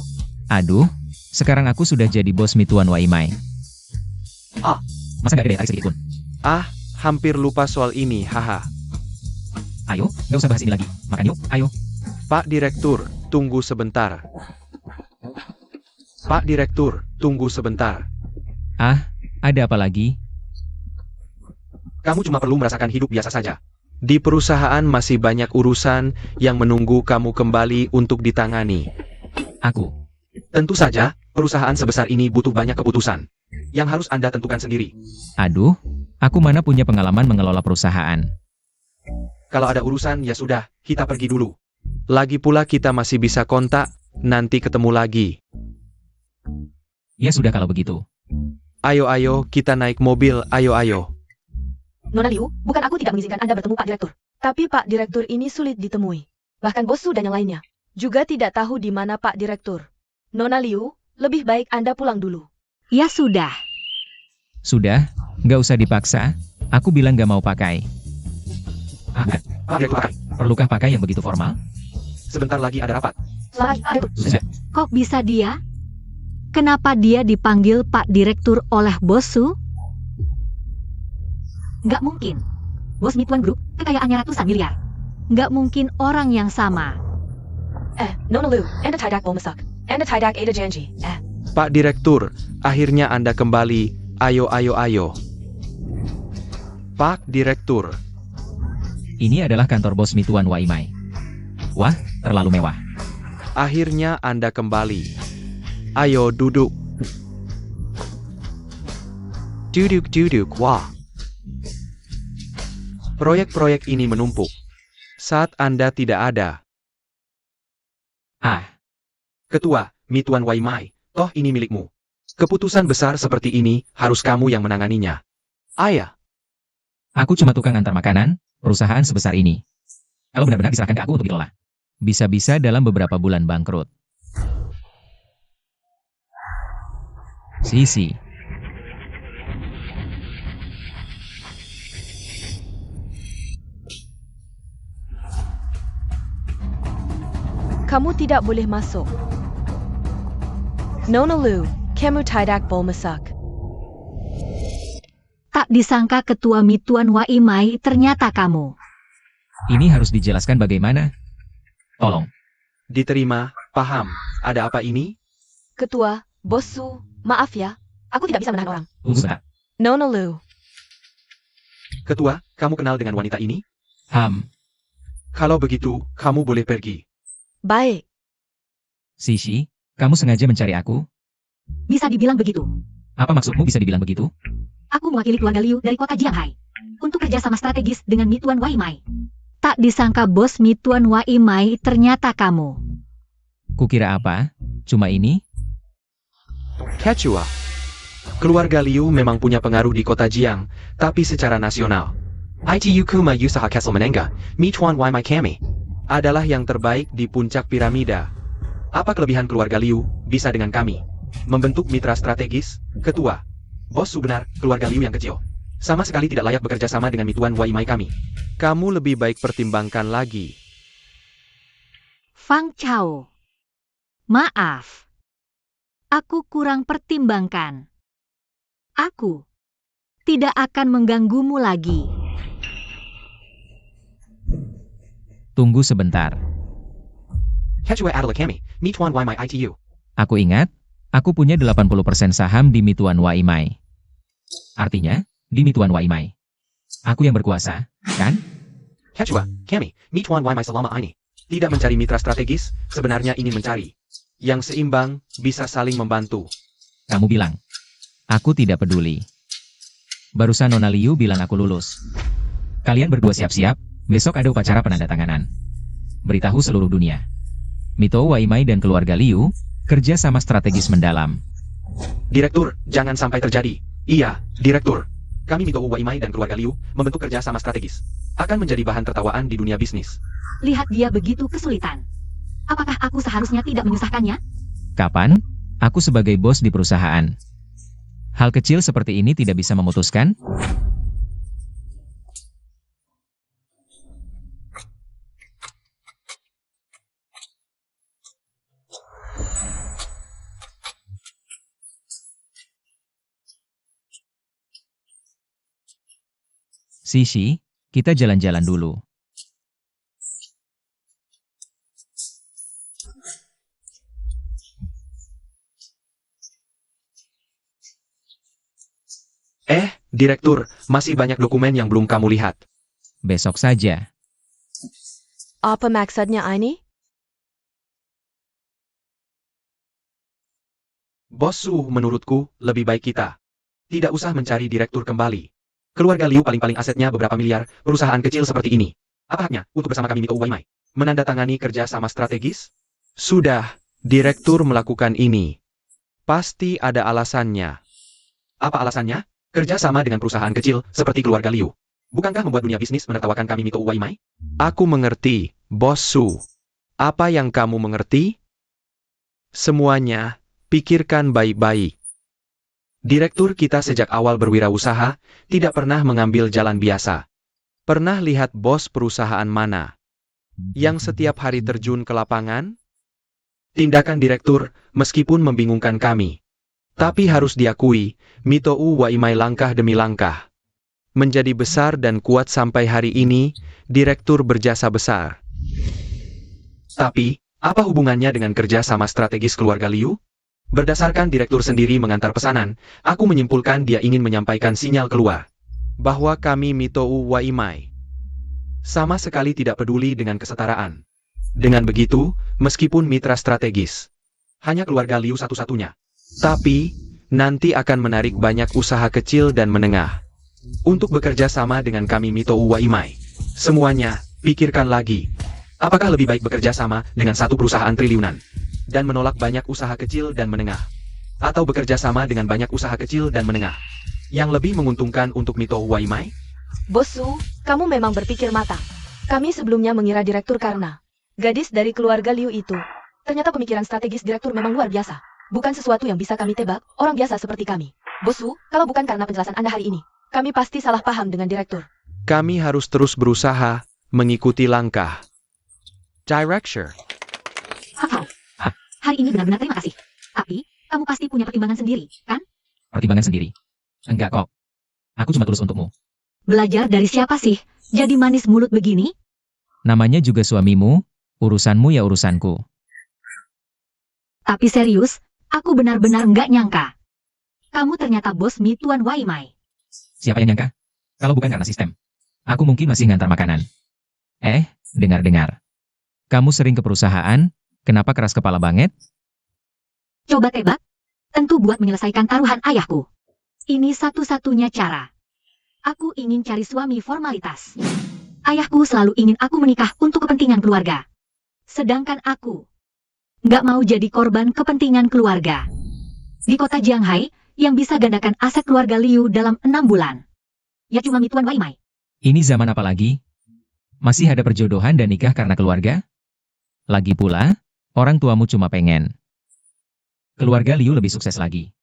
Aduh, sekarang aku sudah jadi bos Mituan Waimai. Masa gak ada daya tarik sedikit pun? Hampir lupa soal ini, haha. Ayo, gak usah bahas ini lagi. Makan yuk, ayo. Pak Direktur, tunggu sebentar. Pak Direktur, tunggu sebentar. Ada apa lagi? Kamu cuma perlu merasakan hidup biasa saja. Di perusahaan masih banyak urusan yang menunggu kamu kembali untuk ditangani. Aku. Tentu saja, perusahaan sebesar ini butuh banyak keputusan. yang harus Anda tentukan sendiri. Aduh, aku mana punya pengalaman mengelola perusahaan. Kalau ada urusan, ya sudah, kita pergi dulu. Lagi pula kita masih bisa kontak, nanti ketemu lagi. Ya sudah kalau begitu. Ayo, kita naik mobil, ayo. Nona Liu, bukan aku tidak mengizinkan Anda bertemu Pak Direktur. Tapi Pak Direktur ini sulit ditemui. Bahkan Bos Su dan yang lainnya juga tidak tahu di mana Pak Direktur. Nona Liu, lebih baik Anda pulang dulu. Ya sudah. Sudah, nggak usah dipaksa. Aku bilang nggak mau pakai. Pak Direktur pakai. Perlukah pakai yang begitu formal? Sebentar lagi ada rapat. Selamat, Pak Direktur. Sudah. Kok bisa dia? Kenapa dia dipanggil Pak Direktur oleh Bos Su? Nggak mungkin. Bos Mituan Group, kekayaannya ratusan miliar. Nggak mungkin orang yang sama. Nona Liu, Anda tidak mau masak. Anda tidak ada janji. Pak Direktur, akhirnya Anda kembali, ayo. Pak Direktur, Ini adalah kantor bos Mituan Waimai. Wah, terlalu mewah. akhirnya Anda kembali. Ayo duduk. Duduk, wah. Proyek-proyek ini menumpuk. Saat Anda tidak ada. Ah, Ketua, Mituan Waimai, toh ini milikmu. Keputusan besar seperti ini, harus kamu yang menanganinya. Ayah, aku cuma tukang antar makanan, perusahaan sebesar ini. Kalau benar-benar diserahkan ke aku untuk dikelola. Bisa-bisa dalam beberapa bulan bangkrut. Sisi. Kamu tidak boleh masuk. Nona Liu, kamu tidak boleh masak. Tak disangka ketua Mituan Waimai ternyata kamu. Ini harus dijelaskan bagaimana? Tolong. Diterima, paham. Ada apa ini? Ketua, Bos Su, maaf ya. Aku tidak bisa menahan orang. Tunggu sebentar. Nona Liu, Ketua, kamu kenal dengan wanita ini? Kalau begitu, kamu boleh pergi. baik. Sisi, kamu sengaja mencari aku? Bisa dibilang begitu. Apa maksudmu bisa dibilang begitu? Aku mewakili keluarga Liu dari kota Jianghai untuk kerjasama strategis dengan Mituan Waimai. Tak disangka bos Mituan Waimai ternyata kamu. Kukira apa? Cuma ini? Ketua. Keluarga Liu memang punya pengaruh di kota Jiang, tapi secara nasional. ITU Kuma Usaha Kessel Menenga, Mituan Waimai kami, adalah yang terbaik di puncak piramida. Apa kelebihan keluarga Liu bisa dengan kami? Membentuk mitra strategis, ketua. Bos Su benar, keluarga Liu yang kecil. Sama sekali tidak layak bekerja sama dengan Mituan Waimai kami. Kamu lebih baik pertimbangkan lagi. Fang Chao. Maaf. Aku kurang pertimbangkan. Aku tidak akan mengganggumu lagi. Tunggu sebentar. Ketua adalah kami, Mituan Waimai ITU. Aku ingat, aku punya 80% saham di Mituan Waimai. Artinya, di Mituan Waimai. Aku yang berkuasa, kan? Ketua, kami, Mituan Waimai selama ini. Tidak mencari mitra strategis, sebenarnya ini mencari Yang seimbang, bisa saling membantu. Kamu bilang. Aku tidak peduli. Barusan Nona Liu bilang aku lulus. Kalian berdua siap-siap, besok ada upacara penandatanganan. Beritahu seluruh dunia. Mito Waimai dan keluarga Liu, kerja sama strategis mendalam. Direktur, jangan sampai terjadi. Iya, Direktur. Kami Mito Waimai dan keluarga Liu membentuk kerja sama strategis. Akan menjadi bahan tertawaan di dunia bisnis. Lihat dia begitu kesulitan. Apakah aku seharusnya tidak menyusahkannya? Kapan? Aku sebagai bos di perusahaan. Hal kecil seperti ini tidak bisa memutuskan? Sisi, kita jalan-jalan dulu. Direktur, masih banyak dokumen yang belum kamu lihat. Besok saja. Apa maksudnya ini? Bos Su, menurutku, lebih baik kita Tidak usah mencari direktur kembali. Keluarga Liu paling-paling asetnya beberapa miliar, perusahaan kecil seperti ini. Apa haknya untuk bersama kami Mito Waimai? Menandatangani kerja sama strategis? Sudah, direktur melakukan ini. Pasti ada alasannya. Apa alasannya? Kerja sama dengan perusahaan kecil seperti keluarga Liu. Bukankah membuat dunia bisnis menertawakan kami Mito Waimai? Aku mengerti, Bos Su. Apa yang kamu mengerti? Semuanya, pikirkan baik-baik. Direktur kita sejak awal berwirausaha, tidak pernah mengambil jalan biasa. Pernah lihat bos perusahaan mana yang setiap hari terjun ke lapangan? Tindakan direktur, meskipun membingungkan kami. Tapi harus diakui, Mito Waimai langkah demi langkah menjadi besar dan kuat sampai hari ini, direktur berjasa besar. Tapi, apa hubungannya dengan kerja sama strategis keluarga Liu? Berdasarkan direktur sendiri mengantar pesanan, aku menyimpulkan dia ingin menyampaikan sinyal keluar. Bahwa kami Mito Waimai Sama sekali tidak peduli dengan kesetaraan. Dengan begitu, meskipun mitra strategis, hanya keluarga Liu satu-satunya. tapi nanti akan menarik banyak usaha kecil dan menengah Untuk bekerja sama dengan kami Mito Waimai. Semuanya, pikirkan lagi. Apakah lebih baik bekerja sama dengan satu perusahaan triliunan dan menolak banyak usaha kecil dan menengah? Atau bekerja sama dengan banyak usaha kecil dan menengah yang lebih menguntungkan untuk Mito Waimai? Bos Su, kamu memang berpikir matang. Kami sebelumnya mengira direktur karena gadis dari keluarga Liu itu. Ternyata pemikiran strategis direktur memang luar biasa. Bukan sesuatu yang bisa kami tebak, orang biasa seperti kami. Bos Su, kalau bukan karena penjelasan Anda hari ini, kami pasti salah paham dengan direktur. Kami harus terus berusaha mengikuti langkah. Director. Hari ini benar-benar terima kasih. Tapi, kamu pasti punya pertimbangan sendiri, kan? Pertimbangan sendiri. Enggak kok. Aku cuma tulus untukmu. Belajar dari siapa sih? Jadi manis mulut begini? Namanya juga suamimu, urusanmu ya urusanku. Tapi serius, aku benar-benar nggak nyangka. Kamu ternyata bos Mituan Waimai. Siapa yang nyangka? Kalau bukan karena sistem. Aku mungkin masih ngantar makanan. Dengar-dengar. Kamu sering ke perusahaan, kenapa keras kepala banget? Coba tebak? Tentu buat menyelesaikan taruhan ayahku. Ini satu-satunya cara. Aku ingin cari suami formalitas. Ayahku selalu ingin aku menikah untuk kepentingan keluarga. Sedangkan aku nggak mau jadi korban kepentingan keluarga. Di kota Jianghai, yang bisa gandakan aset keluarga Liu dalam 6 bulan. Ya cuma Mituan Waimai. Ini zaman apa lagi? Masih ada perjodohan dan nikah karena keluarga? Lagi pula, orang tuamu cuma pengen keluarga Liu lebih sukses lagi.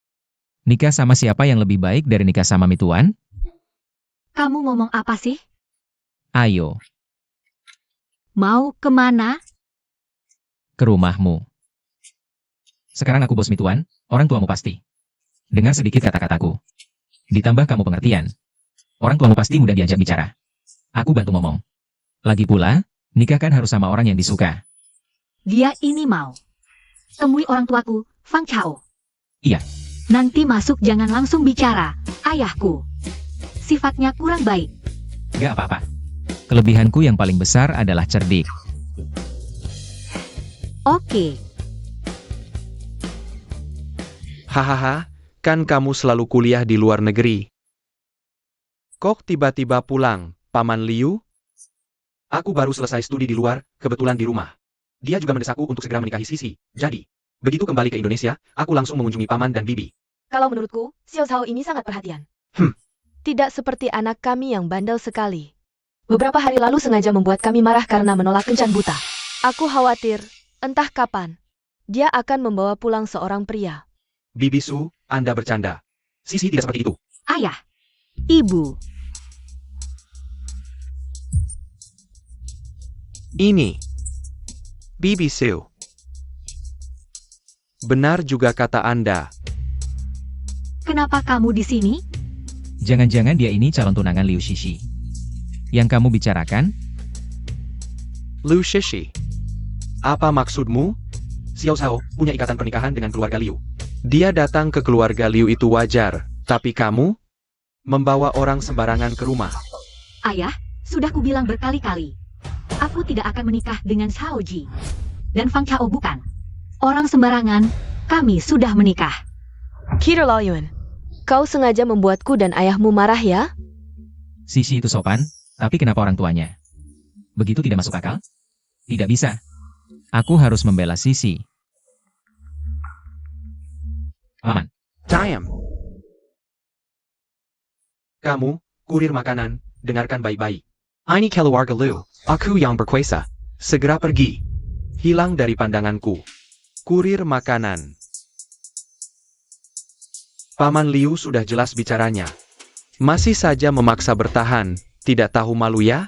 Nikah sama siapa yang lebih baik dari nikah sama Mituan? Kamu ngomong apa sih? Ayo, Mau kemana? ke rumahmu. Sekarang aku bos Mituan, orang tuamu pasti dengar sedikit kata-kataku. Ditambah kamu pengertian. Orang tuamu pasti mudah diajak bicara. Aku bantu ngomong. Lagi pula, nikah kan harus sama orang yang disuka. Dia ini mau temui orang tuaku, Fang Chao. Iya. Nanti masuk jangan langsung bicara, ayahku. Sifatnya kurang baik. Gak apa-apa. Kelebihanku yang paling besar adalah cerdik. Oke. Hahaha, kan kamu selalu kuliah di luar negeri. Kok tiba-tiba pulang, Paman Liu? Aku baru selesai studi di luar, kebetulan di rumah. Dia juga mendesakku untuk segera menikahi Sisi. Jadi, begitu kembali ke Indonesia, aku langsung mengunjungi paman dan bibi. Kalau menurutku, Xiao Zhao ini sangat perhatian. Tidak seperti anak kami yang bandel sekali. Beberapa hari lalu sengaja membuat kami marah karena menolak kencan buta. Aku khawatir, entah kapan, dia akan membawa pulang seorang pria. Bibi Su, Anda bercanda. Sisi tidak seperti itu. Ayah. Ibu. Ini. Bibi Su. Benar juga kata Anda. Kenapa kamu di sini? Jangan-jangan dia ini calon tunangan Liu Shishi. Yang kamu bicarakan? Liu Shishi. Apa maksudmu? Xiao Zhao punya ikatan pernikahan dengan keluarga Liu. Dia datang ke keluarga Liu itu wajar, tapi kamu membawa orang sembarangan ke rumah. Ayah, sudah kubilang berkali-kali. Aku tidak akan menikah dengan Xiao Ji. Dan Fang Chao bukan orang sembarangan, kami sudah menikah. Peter Laoyuan, Kau sengaja membuatku dan ayahmu marah ya? Sisi itu sopan, tapi kenapa orang tuanya? Begitu tidak masuk akal? Tidak bisa. Aku harus membela Sisi. Paman, Diam. Kamu, kurir makanan, dengarkan baik-baik. Ini keluarga Liu. Aku yang berkuasa. Segera pergi. Hilang dari pandanganku. Kurir makanan. Paman Liu sudah jelas bicaranya. Masih saja memaksa bertahan, tidak tahu malu ya?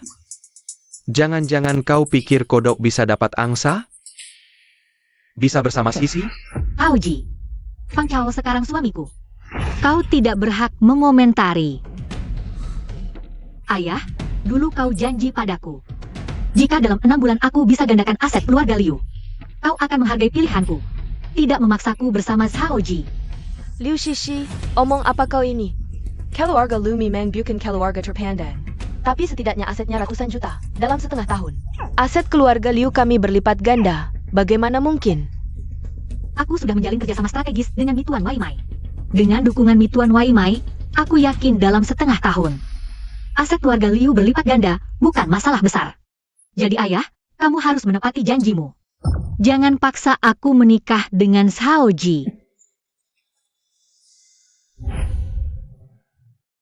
Jangan-jangan kau pikir kodok bisa dapat angsa? Bisa bersama Sisi? Haoji, Fang Chao sekarang suamiku. Kau tidak berhak mengomentari. Ayah, dulu kau janji padaku. Jika dalam 6 bulan aku bisa gandakan aset keluarga Liu, kau akan menghargai pilihanku. Tidak memaksaku bersama Haoji. Liu Shishi, omong apa kau ini? Keluarga Liu memang bukan keluarga terpandang. Tapi setidaknya asetnya ratusan juta dalam setengah tahun. Aset keluarga Liu kami berlipat ganda. Bagaimana mungkin? Aku sudah menjalin kerjasama strategis dengan Mituan Waimai. Dengan dukungan Mituan Waimai, aku yakin dalam setengah tahun aset keluarga Liu berlipat ganda bukan masalah besar. Jadi ayah, kamu harus menepati janjimu. Jangan paksa aku menikah dengan Haoji.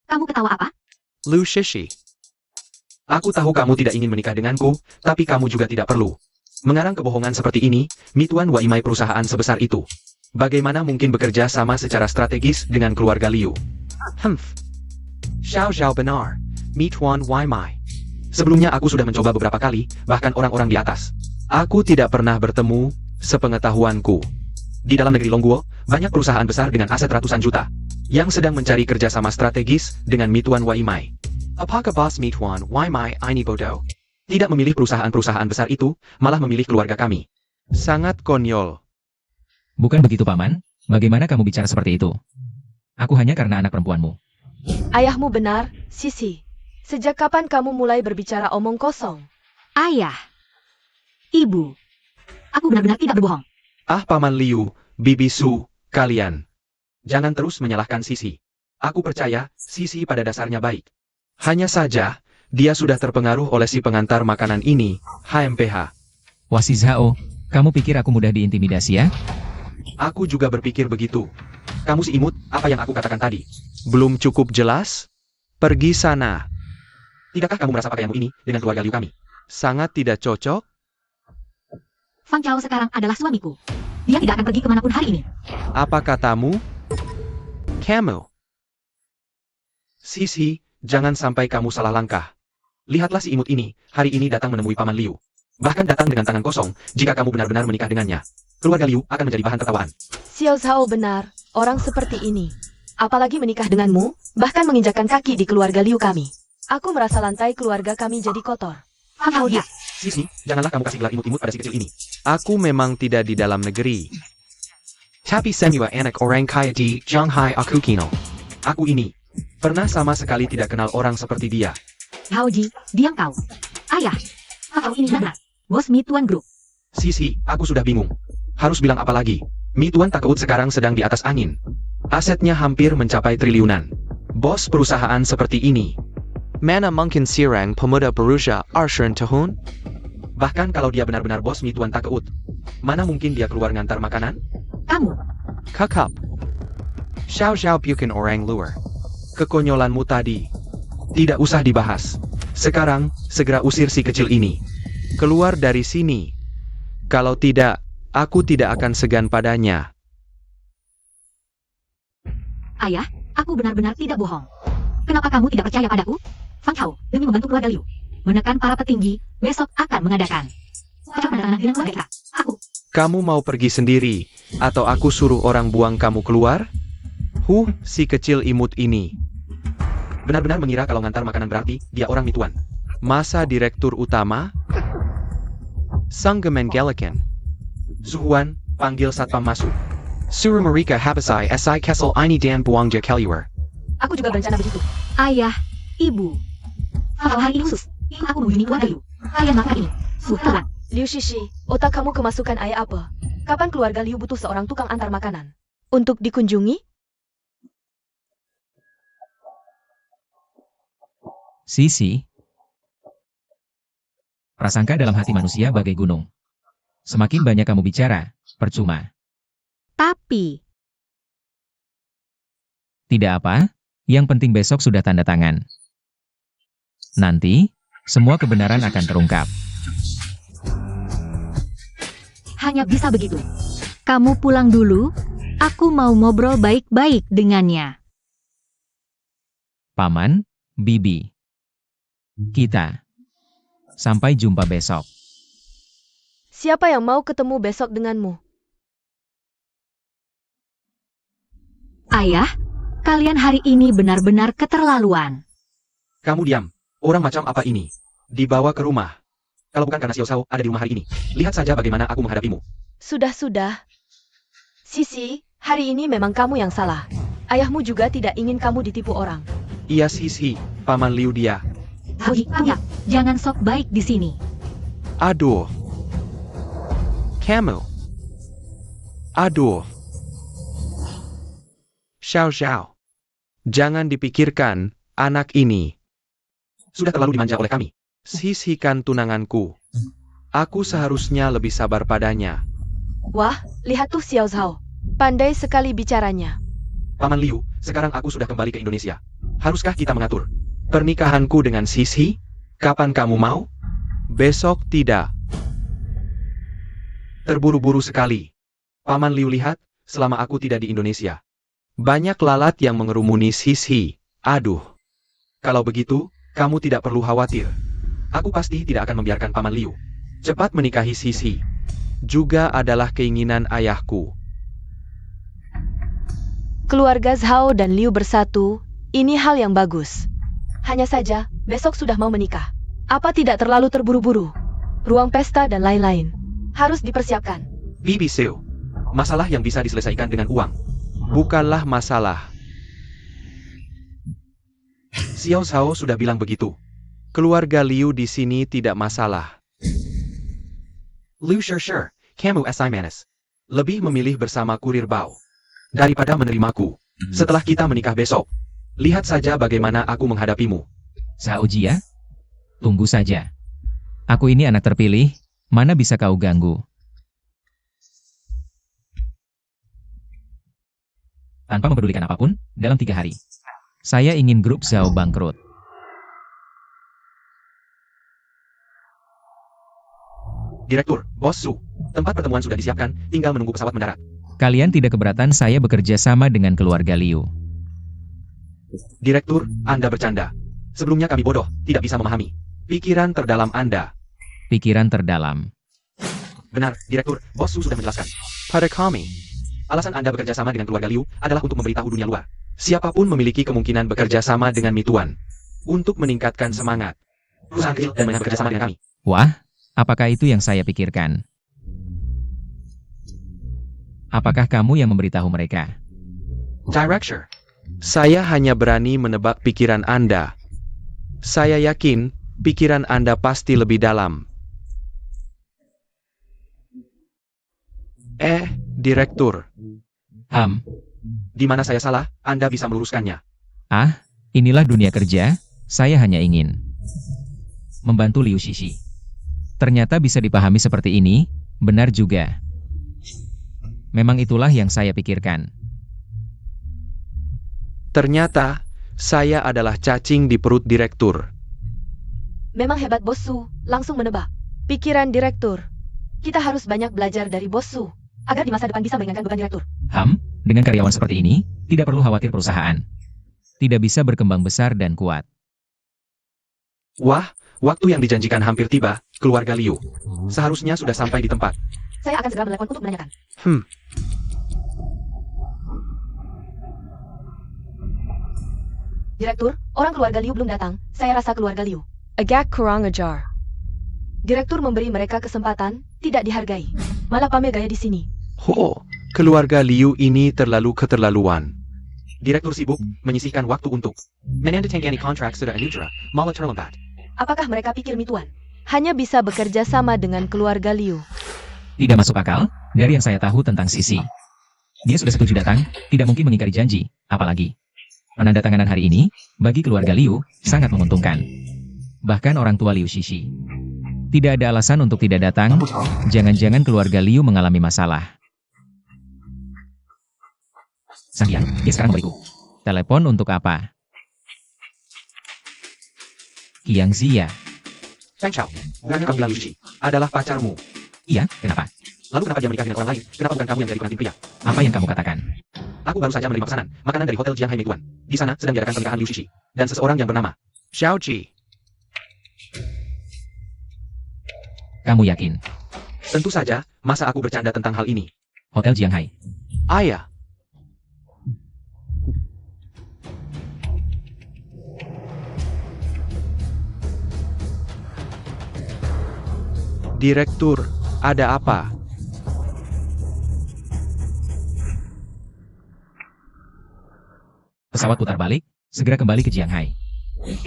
Kamu ketawa apa? Liu Shishi. Aku tahu kamu tidak ingin menikah denganku, tapi kamu juga tidak perlu mengarang kebohongan seperti ini. Mituan Waimai perusahaan sebesar itu. Bagaimana mungkin bekerja sama secara strategis dengan keluarga Liu? Xiao Xiao benar. Mituan Waimai. Sebelumnya aku sudah mencoba beberapa kali, bahkan orang-orang di atas. Aku tidak pernah bertemu, sepengetahuanku. Di dalam negeri Longguo, banyak perusahaan besar dengan aset ratusan juta yang sedang mencari kerjasama strategis dengan Mituan Waimai. Apakah bos Mituan Waimai ini bodoh? Tidak memilih perusahaan-perusahaan besar itu, malah memilih keluarga kami. Sangat konyol. bukan begitu Paman. Bagaimana kamu bicara seperti itu? Aku hanya karena anak perempuanmu. Ayahmu benar, Sisi. Sejak kapan kamu mulai berbicara omong kosong? Ayah, ibu, aku benar-benar tidak berbohong. Ah Paman Liu, Bibi Su, kalian. Jangan terus menyalahkan Sisi. Aku percaya, Sisi pada dasarnya baik. Hanya saja, dia sudah terpengaruh oleh si pengantar makanan ini, HMPH. Wasis Hao, kamu pikir aku mudah diintimidasi ya? Aku juga berpikir begitu. Kamu si imut, apa yang aku katakan tadi? Belum cukup jelas? Pergi sana. Tidakkah kamu merasa pakaianmu ini dengan keluarga Liu kami sangat tidak cocok? Fang Chao sekarang adalah suamiku. Dia tidak akan pergi kemanapun hari ini. Apa katamu? Kamu. Sisi, jangan sampai kamu salah langkah. Lihatlah si imut ini, hari ini datang menemui Paman Liu. Bahkan datang dengan tangan kosong, jika kamu benar-benar menikah dengannya. Keluarga Liu akan menjadi bahan tertawaan. Xiao Zhao benar, orang seperti ini. Apalagi menikah denganmu, bahkan menginjakkan kaki di keluarga Liu kami. Aku merasa lantai keluarga kami jadi kotor. Fang Chao dia. Sisi, janganlah kamu kasih gelar imut-imut pada si kecil ini. Aku memang tidak di dalam negeri. Tapi semua anak orang kaya di Shanghai aku kenal. Aku ini pernah sama sekali tidak kenal orang seperti dia. Haoji, diam kau. Ayah, Fang Chao ini benar. Bos Mituan Group. Sisi, aku sudah bingung. Harus bilang apa lagi? Mituan Takeut sekarang sedang di atas angin. Asetnya hampir mencapai triliunan. Bos perusahaan seperti ini. Mana mungkin sirang pemuda berusia 20 tahun? Bahkan kalau dia benar-benar bos Mituan Takeut, mana mungkin dia keluar ngantar makanan? Kamu. Kakap. Xiao Xiao bukan orang luar. Kekonyolanmu tadi tidak usah dibahas. Sekarang, segera usir si kecil ini. Keluar dari sini. Kalau tidak, aku tidak akan segan padanya. Ayah, aku benar-benar tidak bohong. Kenapa kamu tidak percaya padaku? Fang Chao, demi membantu keluarga Liu, menekan para petinggi, besok akan mengadakan acara penandatanganan dengan keluarga kita. Aku. Kamu mau pergi sendiri, atau aku suruh orang buang kamu keluar? Si kecil imut ini. Benar-benar mengira kalau ngantar makanan berarti dia orang Mituan. Masa direktur utama? Sang Gemenggelikan. Zuhuan, panggil satpam masuk. Suruh mereka habisai si Kessel ini dan buangnya keluar. Aku juga berencana begitu. Ayah, ibu. Kalau hari ini khusus, aku mengunjungi keluarga Liu. Kalian makan ini. Sudah. Liu Shishi, otak kamu kemasukan ayah apa? Kapan keluarga Liu butuh seorang tukang antar makanan? Untuk dikunjungi? Sisi. Prasangka dalam hati manusia bagai gunung. Semakin banyak kamu bicara, percuma. Tapi, Tidak apa, yang penting besok sudah tanda tangan. Nanti, semua kebenaran akan terungkap. hanya bisa begitu. Kamu pulang dulu, aku mau ngobrol baik-baik dengannya. Paman, Bibi. Kita. Sampai jumpa besok. Siapa yang mau ketemu besok denganmu? Ayah, kalian hari ini benar-benar keterlaluan. Kamu diam. Orang macam apa ini? Dibawa ke rumah. Kalau bukan karena Xiao Xiao ada di rumah hari ini, lihat saja bagaimana aku menghadapimu. Sudah. Sisi, hari ini memang kamu yang salah. Ayahmu juga tidak ingin kamu ditipu orang. Iya Sisi, Paman Liu dia. Diam, jangan sok baik di sini. Aduh. Kamu. Aduh. Xiao. Jangan dipikirkan, anak ini. Sudah terlalu dimanja oleh kami. Sisihkan tunanganku. Aku seharusnya lebih sabar padanya. Wah, lihat tuh Xiao Zhao. Pandai sekali bicaranya. Paman Liu, sekarang aku sudah kembali ke Indonesia. Haruskah kita mengatur? Pernikahanku dengan Sisi? Kapan kamu mau? Besok tidak. Terburu-buru sekali. Paman Liu lihat, selama aku tidak di Indonesia. Banyak lalat yang mengerumuni Sisi. Aduh. Kalau begitu, kamu tidak perlu khawatir. Aku pasti tidak akan membiarkan Paman Liu Cepat menikahi Sisi. Juga adalah keinginan ayahku. Keluarga Zhao dan Liu bersatu, ini hal yang bagus. Hanya saja, besok sudah mau menikah. Apa tidak terlalu terburu-buru? Ruang pesta dan lain-lain harus dipersiapkan. Bibi Seo. Masalah yang bisa diselesaikan dengan uang. Bukanlah masalah. Xiao Xiao sudah bilang begitu. Keluarga Liu di sini tidak masalah. Liu sure. Kamu si manis. Lebih memilih bersama kurir Bao daripada menerimaku. Setelah kita menikah besok, lihat saja bagaimana aku menghadapimu. Sao Jia? Tunggu saja. Aku ini anak terpilih, mana bisa kau ganggu? Tanpa mempedulikan apapun, dalam 3 hari. Saya ingin grup Zhao bangkrut. Direktur, Bos Su, tempat pertemuan sudah disiapkan, tinggal menunggu pesawat mendarat. Kalian tidak keberatan saya bekerja sama dengan keluarga Liu. Direktur, Anda bercanda. Sebelumnya kami bodoh, tidak bisa memahami pikiran terdalam Anda. Pikiran terdalam. Benar, Direktur, Bos Su sudah menjelaskan. Pada kami, Alasan Anda bekerja sama dengan keluarga Liu adalah untuk memberitahu dunia luar. Siapapun memiliki kemungkinan bekerja sama dengan Mituan untuk meningkatkan semangat perusahaan kecil dan banyak bekerja sama dengan kami. Wah, apakah itu yang saya pikirkan? Apakah kamu yang memberitahu mereka? Director, saya hanya berani menebak pikiran Anda. Saya yakin, pikiran Anda pasti lebih dalam. Direktur. Di mana saya salah, Anda bisa meluruskannya. Ah, inilah dunia kerja, saya hanya ingin membantu Liu Shishi. Ternyata bisa dipahami seperti ini, benar juga. Memang itulah yang saya pikirkan. Ternyata, saya adalah cacing di perut direktur. Memang hebat Bos Su, langsung menebak. Pikiran direktur. Kita harus banyak belajar dari Bos Su, agar di masa depan bisa meringankan beban direktur. Dengan karyawan seperti ini, tidak perlu khawatir perusahaan. Tidak bisa berkembang besar dan kuat. Wah, waktu yang dijanjikan hampir tiba, keluarga Liu. Seharusnya sudah sampai di tempat. Saya akan segera menelepon untuk menanyakan. Direktur, orang keluarga Liu belum datang. Saya rasa keluarga Liu agak kurang ajar. Direktur memberi mereka kesempatan, tidak dihargai. Malah pamer gaya di sini. Keluarga Liu ini terlalu keterlaluan. Direktur sibuk menyisihkan waktu untuk menandatangani kontrak sudah Anudra, malah terlambat. Apakah mereka pikir Mituan hanya bisa bekerja sama dengan keluarga Liu? Tidak masuk akal, dari yang saya tahu tentang Sisi. Dia sudah setuju datang, tidak mungkin mengingkari janji, apalagi Penandatanganan hari ini, bagi keluarga Liu, sangat menguntungkan. Bahkan orang tua Liu Shishi. Tidak ada alasan untuk tidak datang, jangan-jangan keluarga Liu mengalami masalah. Sang Yang, dia sekarang beriku. Telepon untuk apa? Yang Zia. Feng Chao, bukannya kamu bilang Liu Shishi adalah pacarmu? Iya, kenapa? Lalu kenapa dia menikah dengan orang lain? Kenapa bukan kamu yang jadi pengantin pria? Apa yang kamu katakan? Aku baru saja menerima pesanan makanan dari Hotel Jianghai Meituan. Di sana sedang diadakan pernikahan Liu Shishi dan seseorang yang bernama Xiao Qi. Kamu yakin? Tentu saja, masa aku bercanda tentang hal ini? Hotel Jianghai. Ayah. Direktur, ada apa? Pesawat putar balik, segera kembali ke Jianghai.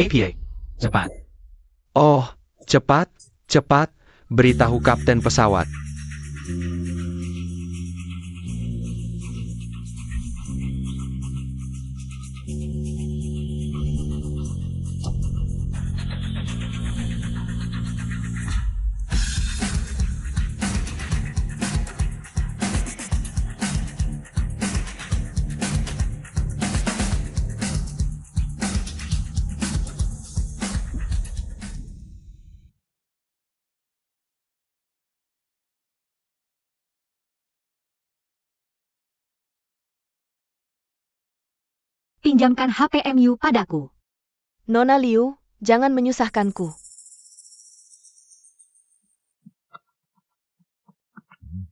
APA. Cepat. Oh, cepat, cepat, beritahu kapten pesawat. Pinjamkan HP MU padaku. Nona Liu, jangan menyusahkanku.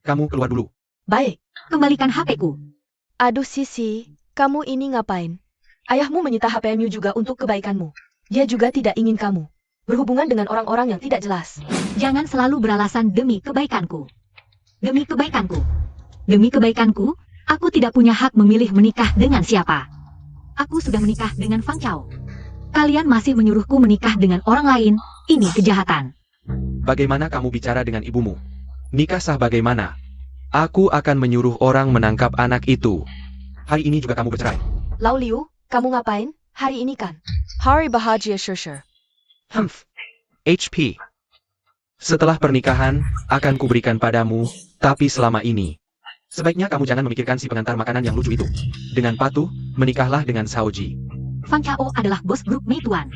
Kamu keluar dulu. Baik. Kembalikan HP-ku. Aduh Sisi, kamu ini ngapain? Ayahmu menyita HP MU juga untuk kebaikanmu. Dia juga tidak ingin kamu berhubungan dengan orang-orang yang tidak jelas. Jangan selalu beralasan demi kebaikanku. Demi kebaikanku. Demi kebaikanku, aku tidak punya hak memilih menikah dengan siapa. Aku sudah menikah dengan Fang Chao. Kalian masih menyuruhku menikah dengan orang lain, ini kejahatan. Bagaimana kamu bicara dengan ibumu? Nikah sah bagaimana? Aku akan menyuruh orang menangkap anak itu. Hari ini juga kamu bercerai. Lau Liu, kamu ngapain? Hari ini kan? Hari bahagia Shusher. HP. Setelah pernikahan, akan kuberikan padamu, tapi selama ini. Sebaiknya kamu jangan memikirkan si pengantar makanan yang lucu itu. Dengan patuh, menikahlah dengan Shaoji. Fang Chao adalah bos grup Meituan.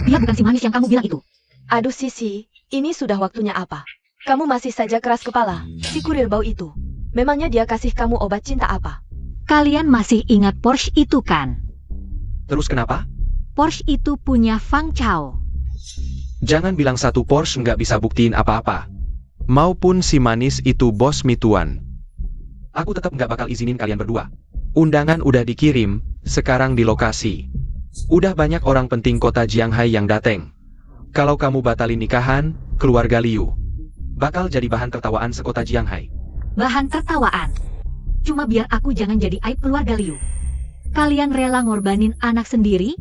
Dia bukan si manis yang kamu bilang itu. Aduh Sisi, ini sudah waktunya apa? Kamu masih saja keras kepala, si kurir bau itu. Memangnya dia kasih kamu obat cinta apa? Kalian masih ingat Porsche itu kan? Terus kenapa? Porsche itu punya Fang Chao. Jangan bilang satu Porsche nggak bisa buktiin apa-apa. Maupun si manis itu bos Meituan. Aku tetap nggak bakal izinin kalian berdua. Undangan udah dikirim, sekarang di lokasi. Udah banyak orang penting kota Jianghai yang dateng. Kalau kamu batalin nikahan, keluarga Liu Bakal jadi bahan tertawaan sekota Jianghai. Bahan tertawaan. Cuma biar aku jangan jadi aib keluarga Liu. Kalian rela ngorbanin anak sendiri?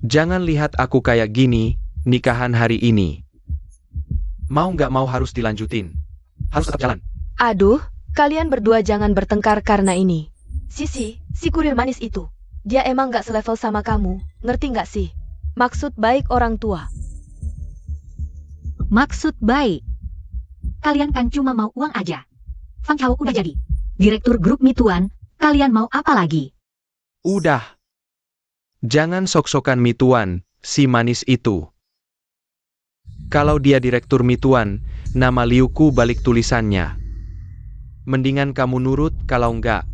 Jangan lihat aku kayak gini, nikahan hari ini. Mau nggak mau harus dilanjutin. Harus tetap jalan. Aduh, kalian berdua jangan bertengkar karena ini. Sisi, si kurir manis itu. Dia emang gak selevel sama kamu, ngerti gak sih? Maksud baik orang tua. Maksud baik? Kalian kan cuma mau uang aja. Fang Chao udah jadi direktur grup Meituan, kalian mau apa lagi? Udah. Jangan sok-sokan Meituan, si manis itu. Kalau dia direktur Meituan, nama Liuku balik tulisannya. Mendingan kamu nurut kalau enggak.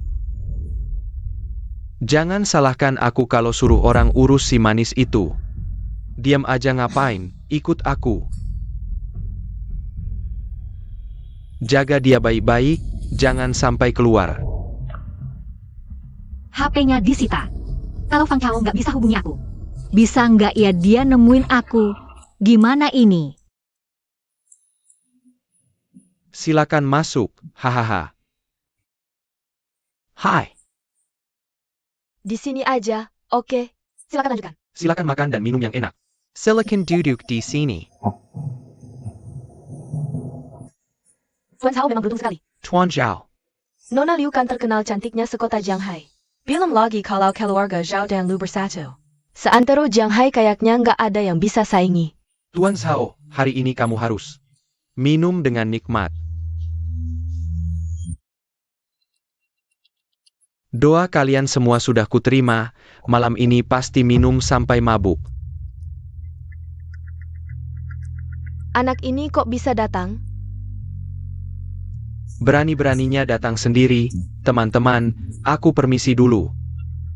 Jangan salahkan aku kalau suruh orang urus si manis itu. Diam aja ngapain, ikut aku. Jaga dia baik-baik, jangan sampai keluar. HP-nya disita. Kalau Fang Chao nggak bisa hubungi aku. Bisa nggak ya dia nemuin aku? Gimana ini? Silakan masuk, hahaha. Hai. Di sini aja, oke. Silakan lanjutkan. Silakan makan dan minum yang enak. Silakan duduk di sini. Tuan Zhao memang beruntung sekali. Tuan Zhao. Nona Liu kan terkenal cantiknya sekota Jianghai. Belum lagi kalau keluarga Zhao dan Lu bersatu. Seantero Jiang Hai kayaknya nggak ada yang bisa saingi. Tuan Zhao, hari ini kamu harus minum dengan nikmat. Doa kalian semua sudah kuterima, malam ini pasti minum sampai mabuk. Anak ini kok bisa datang? Berani-beraninya datang sendiri, teman-teman, aku permisi dulu.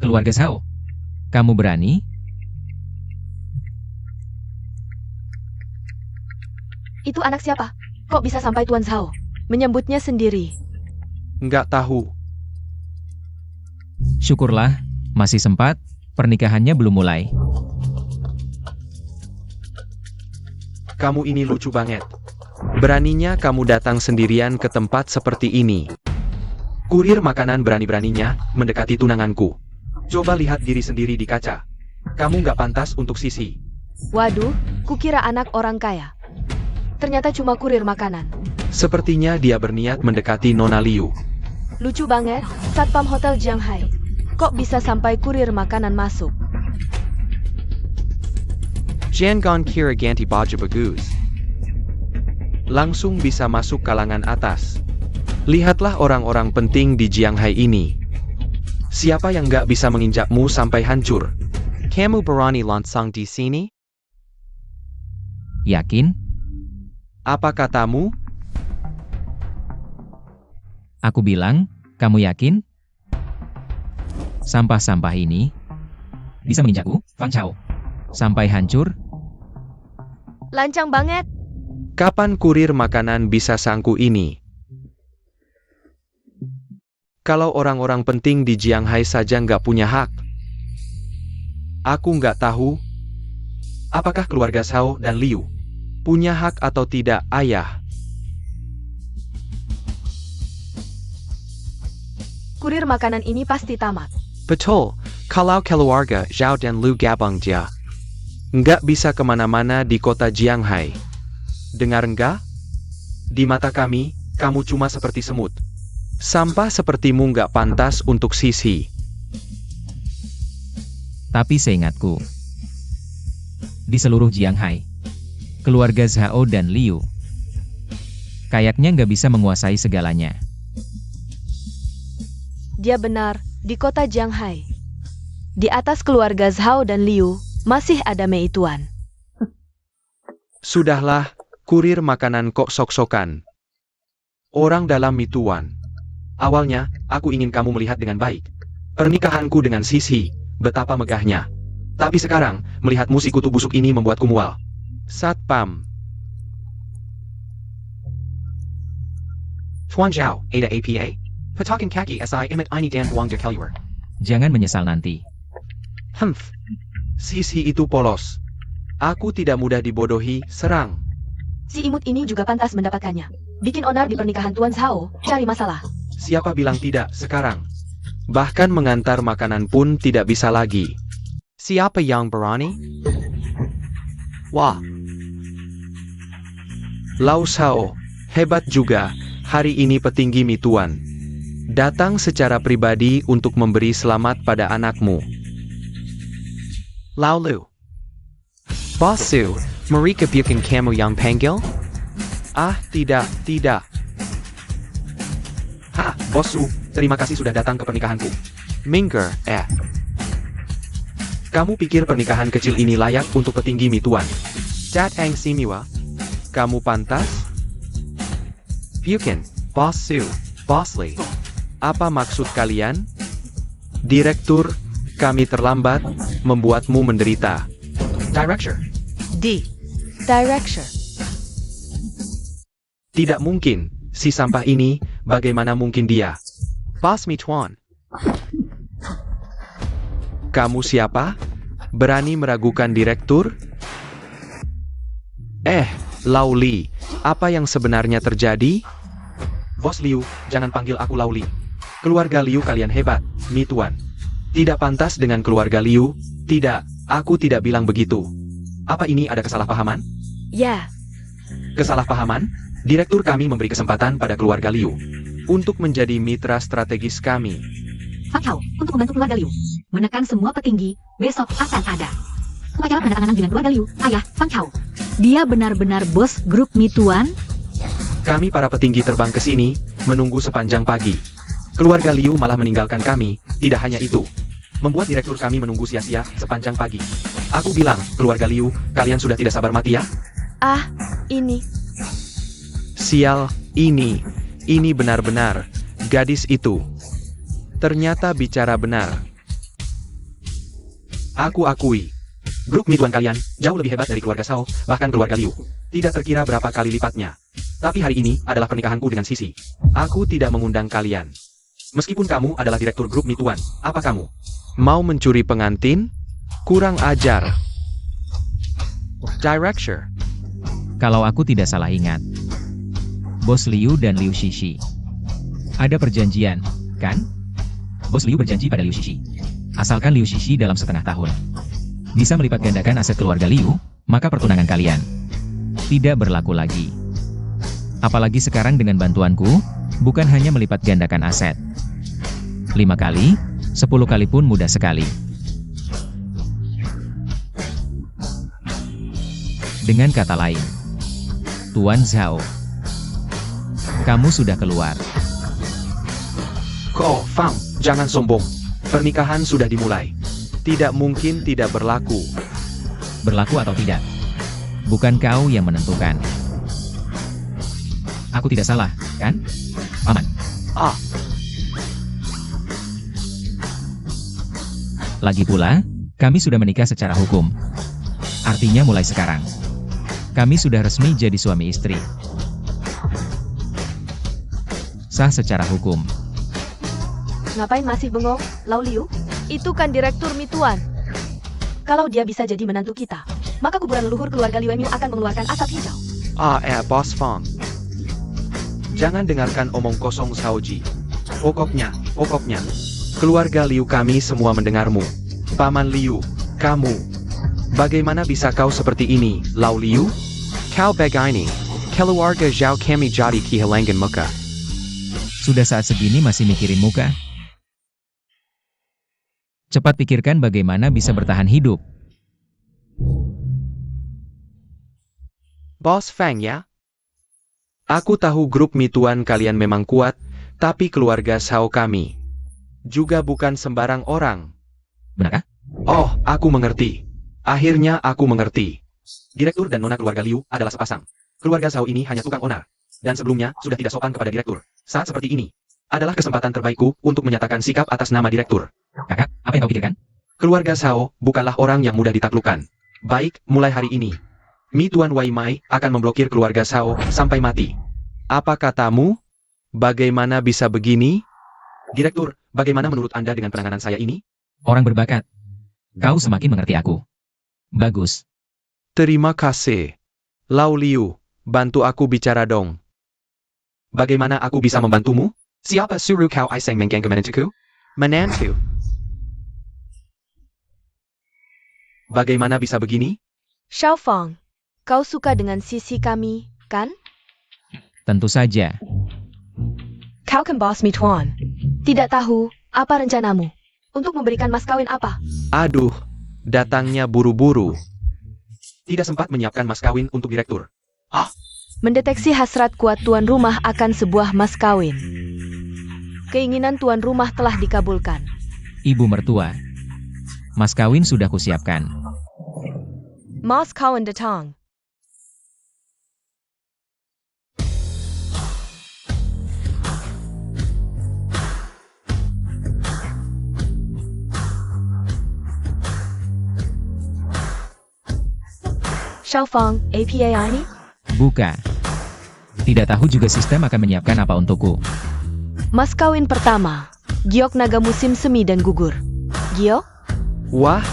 Keluarga Zhao, kamu berani? Itu anak siapa? Kok bisa sampai Tuan Zhao menyambutnya sendiri? Nggak tahu. Syukurlah, masih sempat, pernikahannya belum mulai. Kamu ini lucu banget. Beraninya kamu datang sendirian ke tempat seperti ini. Kurir makanan berani-beraninya mendekati tunanganku. Coba lihat diri sendiri di kaca. Kamu nggak pantas untuk Sisi. Waduh, kukira anak orang kaya. Ternyata cuma kurir makanan. Sepertinya dia berniat mendekati Nona Liu. Lucu banget, satpam hotel Jiang Hai. Kok bisa sampai kurir makanan masuk? Jangan kira ganti baju bagus. Langsung bisa masuk kalangan atas. Lihatlah orang-orang penting di Jiang Hai ini. Siapa yang nggak bisa menginjakmu sampai hancur? Kamu berani langsung di sini? Yakin? Apa katamu? Aku bilang, kamu yakin? Sampah-sampah ini bisa menginjakku, Fang Chao. Sampai hancur? Lancang banget. Kapan kurir makanan bisa sangku ini? Kalau orang-orang penting di Jiang Hai saja nggak punya hak. Aku nggak tahu. Apakah keluarga Zhao dan Liu punya hak atau tidak, ayah? Kurir makanan ini pasti tamat. Betul, kalau keluarga Zhao dan Liu gabung dia nggak bisa kemana-mana di kota Jiang Hai. Dengar enggak? Di mata kami, kamu cuma seperti semut. Sampah sepertimu nggak pantas untuk Sisi. Tapi seingatku, di seluruh Jiang Hai, keluarga Zhao dan Liu kayaknya nggak bisa menguasai segalanya. Dia benar, di kota Jiang Hai. Di atas keluarga Zhao dan Liu, masih ada Mei Tuan. Sudahlah, kurir makanan kok sok-sokan. Orang dalam Mituan. Awalnya, aku ingin kamu melihat dengan baik pernikahanku dengan Sisi, betapa megahnya. Tapi sekarang, melihatmu si kutu busuk ini membuatku mual. Satpam. Tuan Zhao, Ada APA. Petakan kaki SI Imit Ini Dan Buang de Keluar. Jangan menyesal nanti. Humph. Sisi itu polos. Aku tidak mudah dibodohi, serang. Si imut ini juga pantas mendapatkannya. Bikin onar di pernikahan Tuan Zhao, cari masalah. Siapa bilang tidak sekarang? Bahkan mengantar makanan pun tidak bisa lagi. Siapa yang berani? Wah. Lau Zhao, hebat juga, hari ini petinggi Mituan. Datang secara pribadi untuk memberi selamat pada anakmu. Lau Lu. Boss Su, Marika bukan kamu yang panggil? Ah, tidak. Ha, Bos Su, terima kasih sudah datang ke pernikahanku. Minggir, Kamu pikir pernikahan kecil ini layak untuk petinggi Mituan? Datang Simiwa. Kamu pantas? Bukan, Boss Su, Boss Lee. Apa maksud kalian? Direktur, kami terlambat, membuatmu menderita. Director. Director. Tidak mungkin, si sampah ini, bagaimana mungkin dia? Boss Mituan. Kamu siapa? Berani meragukan direktur? Lau Li, apa yang sebenarnya terjadi? Bos Liu, jangan panggil aku Lau Li. Keluarga Liu kalian hebat, Mituan. Tidak pantas dengan keluarga Liu? Tidak, aku tidak bilang begitu. Apa ini ada kesalahpahaman? Ya, Kesalahpahaman? Direktur kami memberi kesempatan pada keluarga Liu untuk menjadi mitra strategis kami. Pak Chao, untuk membantu keluarga Liu. Menekan semua petinggi, besok akan ada upacara penandatanganan dengan keluarga Liu, ayah, Pak Chao. Dia benar-benar bos grup Mituan. Kami para petinggi terbang ke sini, menunggu sepanjang pagi. Keluarga Liu malah meninggalkan kami, tidak hanya itu. Membuat direktur kami menunggu sia-sia sepanjang pagi. Aku bilang, keluarga Liu, kalian sudah tidak sabar mati ya? Ah, ini. Sial, ini benar-benar, gadis itu. Ternyata bicara benar. Aku akui, grup Mituan kalian jauh lebih hebat dari keluarga Shao, bahkan keluarga Liu. Tidak terkira berapa kali lipatnya. Tapi hari ini adalah pernikahanku dengan Sisi. Aku tidak mengundang kalian. Meskipun kamu adalah direktur grup Mituan, apa kamu? Mau mencuri pengantin? Kurang ajar. Director. Kalau aku tidak salah ingat, Bos Liu dan Liu Shishi ada perjanjian, kan? Bos Liu berjanji pada Liu Shishi, asalkan Liu Shishi dalam setengah tahun bisa melipat gandakan aset keluarga Liu, maka pertunangan kalian tidak berlaku lagi. Apalagi sekarang dengan bantuanku, bukan hanya melipat gandakan aset 5 kali, 10 kali pun mudah sekali. Dengan kata lain, Tuan Zhao, kamu sudah keluar. Ko Fang, jangan sombong. Pernikahan sudah dimulai. Tidak mungkin tidak berlaku. Berlaku atau tidak, bukan kau yang menentukan. Aku tidak salah, kan? Paman. Ah, Lagi pula, kami sudah menikah secara hukum. Artinya mulai sekarang, kami sudah resmi jadi suami istri. Sah secara hukum. Ngapain masih bengong, Lau Liu? Itu kan direktur Mituan. Kalau dia bisa jadi menantu kita, maka kuburan leluhur keluarga Liu Emil akan mengeluarkan asap hijau. Bos Fang. Jangan dengarkan omong kosong Shaoji. Pokoknya, keluarga Liu kami semua mendengarmu. Paman Liu, kamu. Bagaimana bisa kau seperti ini, Lau Liu? Kau begini, keluarga Zhao kami jadi kehilangan muka. Sudah saat segini masih mikirin muka? Cepat pikirkan bagaimana bisa bertahan hidup. Bos Fang ya? Aku tahu grup Mituan kalian memang kuat, tapi keluarga Shao kami juga bukan sembarang orang. Benarkah? Oh, aku mengerti. Akhirnya aku mengerti. Direktur dan nona keluarga Liu adalah sepasang. Keluarga Shao ini hanya tukang onar. Dan sebelumnya sudah tidak sopan kepada direktur. Saat seperti ini adalah kesempatan terbaikku untuk menyatakan sikap atas nama direktur. Kakak, apa yang kau pikirkan? Keluarga Shao bukanlah orang yang mudah ditaklukkan. Baik, mulai hari ini, Mituan Wai Mai akan memblokir keluarga Shao sampai mati. Apa katamu? Bagaimana bisa begini? Direktur, bagaimana menurut Anda dengan penanganan saya ini? Orang berbakat. Kau semakin mengerti aku. Bagus. Terima kasih. Lau Liu, bantu aku bicara dong. Bagaimana aku bisa membantumu? Siapa suruh kau iseng menggang ke menantuku? Menantu. Bagaimana bisa begini? Xiao Fang, kau suka dengan Sisi kami, kan? Tentu saja. Kau kan bos Mituan. Tidak tahu, apa rencanamu? Untuk memberikan mas kawin apa? Aduh, datangnya buru-buru. Tidak sempat menyiapkan mas kawin untuk direktur. Mendeteksi hasrat kuat tuan rumah akan sebuah mas kawin. Keinginan tuan rumah telah dikabulkan. Ibu mertua, mas kawin sudah kusiapkan. Mas kawin datang. Xiao Fang, APA ini? Buka. Tidak tahu juga sistem akan menyiapkan apa untukku. Mas kawin pertama, giok naga musim semi dan gugur. Giok? Wah,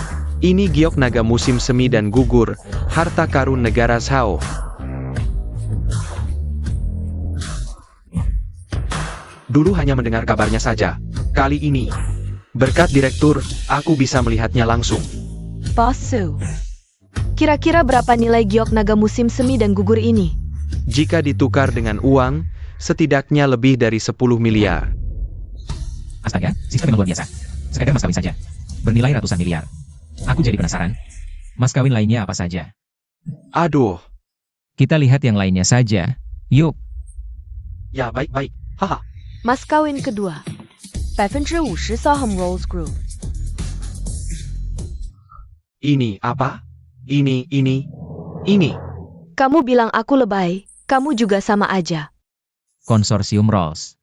ini giok naga musim semi dan gugur, harta karun negara Shao. Dulu hanya mendengar kabarnya saja. Kali ini, berkat direktur, aku bisa melihatnya langsung. Bos Su. Kira-kira berapa nilai giok naga musim semi dan gugur ini? Jika ditukar dengan uang, setidaknya lebih dari 10 miliar. Astaga, sistem memang luar biasa. Sekadar mas kawin saja. Bernilai ratusan miliar. Aku jadi penasaran. Mas kawin lainnya apa saja? Aduh, Kita lihat yang lainnya saja. Yuk, Ya, baik-baik. Haha. Mas kawin kedua. 50% Saham Rolls Group. ini apa? Ini. Kamu bilang aku lebay, kamu juga sama aja. konsorsium Rolls.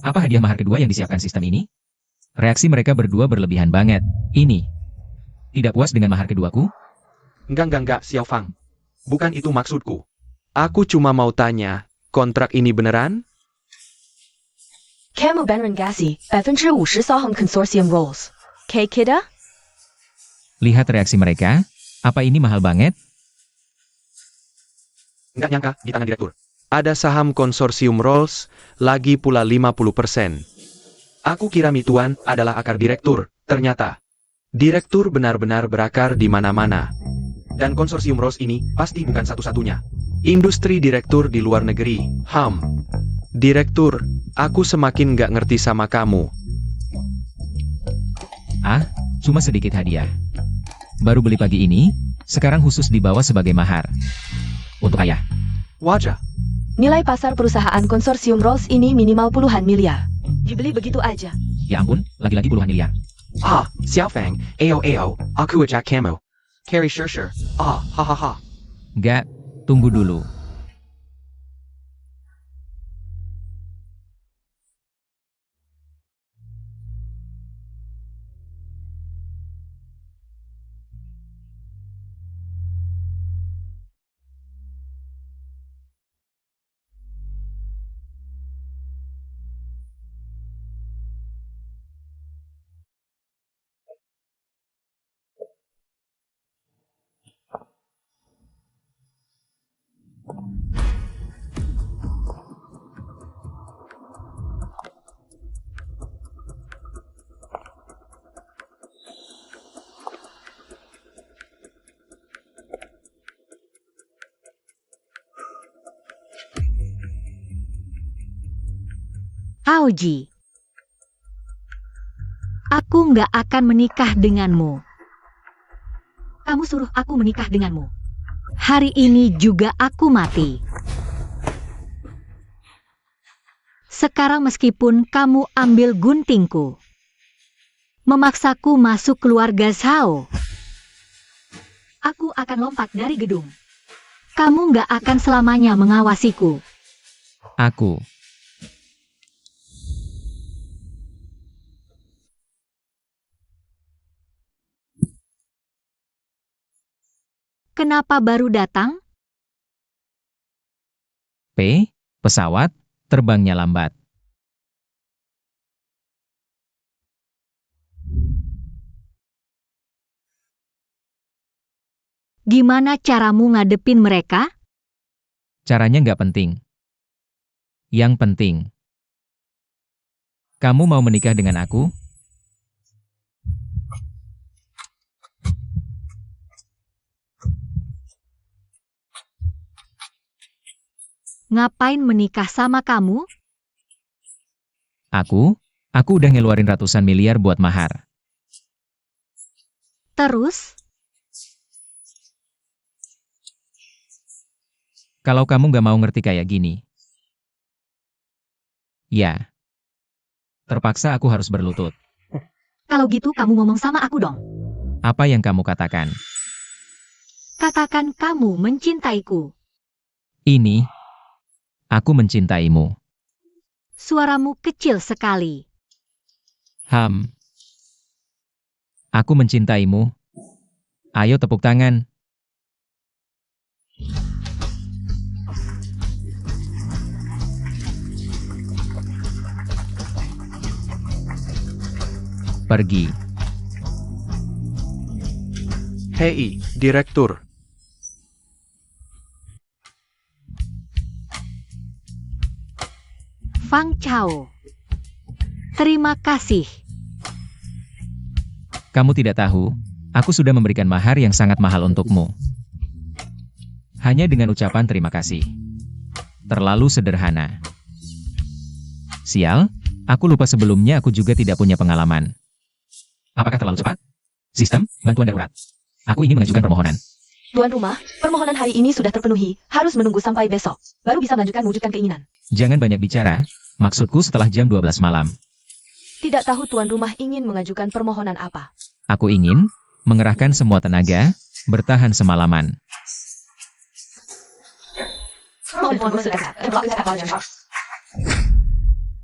Apa hadiah mahar kedua yang disiapkan sistem ini? Reaksi mereka berdua berlebihan banget. Ini. Tidak puas dengan mahar keduaku? Enggak, Xiao Fang. Bukan itu maksudku. Aku cuma mau tanya, kontrak ini beneran? Kamu beneran gasi, 50% Saham Consortium Rolls. Kayak kita? Lihat reaksi mereka. Apa ini mahal banget? Enggak nyangka, di tangan direktur. Ada saham konsorsium Rolls, lagi pula 50%. Aku kira Mituan adalah akar direktur. Ternyata, direktur benar-benar berakar di mana-mana. Dan konsorsium Rolls ini pasti bukan satu-satunya. Industri direktur di luar negeri, Direktur, aku semakin nggak ngerti sama kamu. Ah, cuma sedikit hadiah. Baru beli pagi ini, sekarang khusus dibawa sebagai mahar. Untuk ayah. Wajah. Nilai pasar perusahaan konsorsium Rolls ini minimal puluhan miliar. Dibeli begitu aja. Ya ampun, lagi-lagi puluhan miliar. Ah, Xiao Fang, AO, aku ajak kamu. Carry Sher. Ah, hahaha. Nggak, tunggu dulu. Aoji, aku nggak akan menikah denganmu. Kamu suruh aku menikah denganmu. Hari ini juga aku mati. Sekarang meskipun kamu ambil guntingku, memaksaku masuk keluarga Zhao, aku akan lompat dari gedung. Kamu nggak akan selamanya mengawasiku. Aku. Kenapa baru datang? Pesawat, terbangnya lambat. Gimana caramu ngadepin mereka? Caranya nggak penting. Yang penting, kamu mau menikah dengan aku? Ngapain menikah sama kamu? Aku udah ngeluarin ratusan miliar buat mahar. Terus? Kalau kamu nggak mau ngerti kayak gini. Ya. Terpaksa aku harus berlutut. Kalau gitu kamu ngomong sama aku dong. Apa yang kamu katakan? Katakan kamu mencintaiku. Ini. Aku mencintaimu. Suaramu kecil sekali. Aku mencintaimu. Ayo tepuk tangan. Pergi. Hei, direktur. Fang Chao. Terima kasih. Kamu tidak tahu, aku sudah memberikan mahar yang sangat mahal untukmu. Hanya dengan ucapan terima kasih. Terlalu sederhana. Sial, aku lupa sebelumnya aku juga tidak punya pengalaman. Apakah terlalu cepat? Sistem, bantuan darurat. Aku ingin mengajukan permohonan. Tuan rumah, permohonan hari ini sudah terpenuhi, harus menunggu sampai besok. Baru bisa melanjutkan mewujudkan keinginan. Jangan banyak bicara, maksudku setelah jam 12 malam. Tidak tahu tuan rumah ingin mengajukan permohonan apa. Aku ingin mengerahkan semua tenaga, bertahan semalaman. Mohon tunggu sebentar.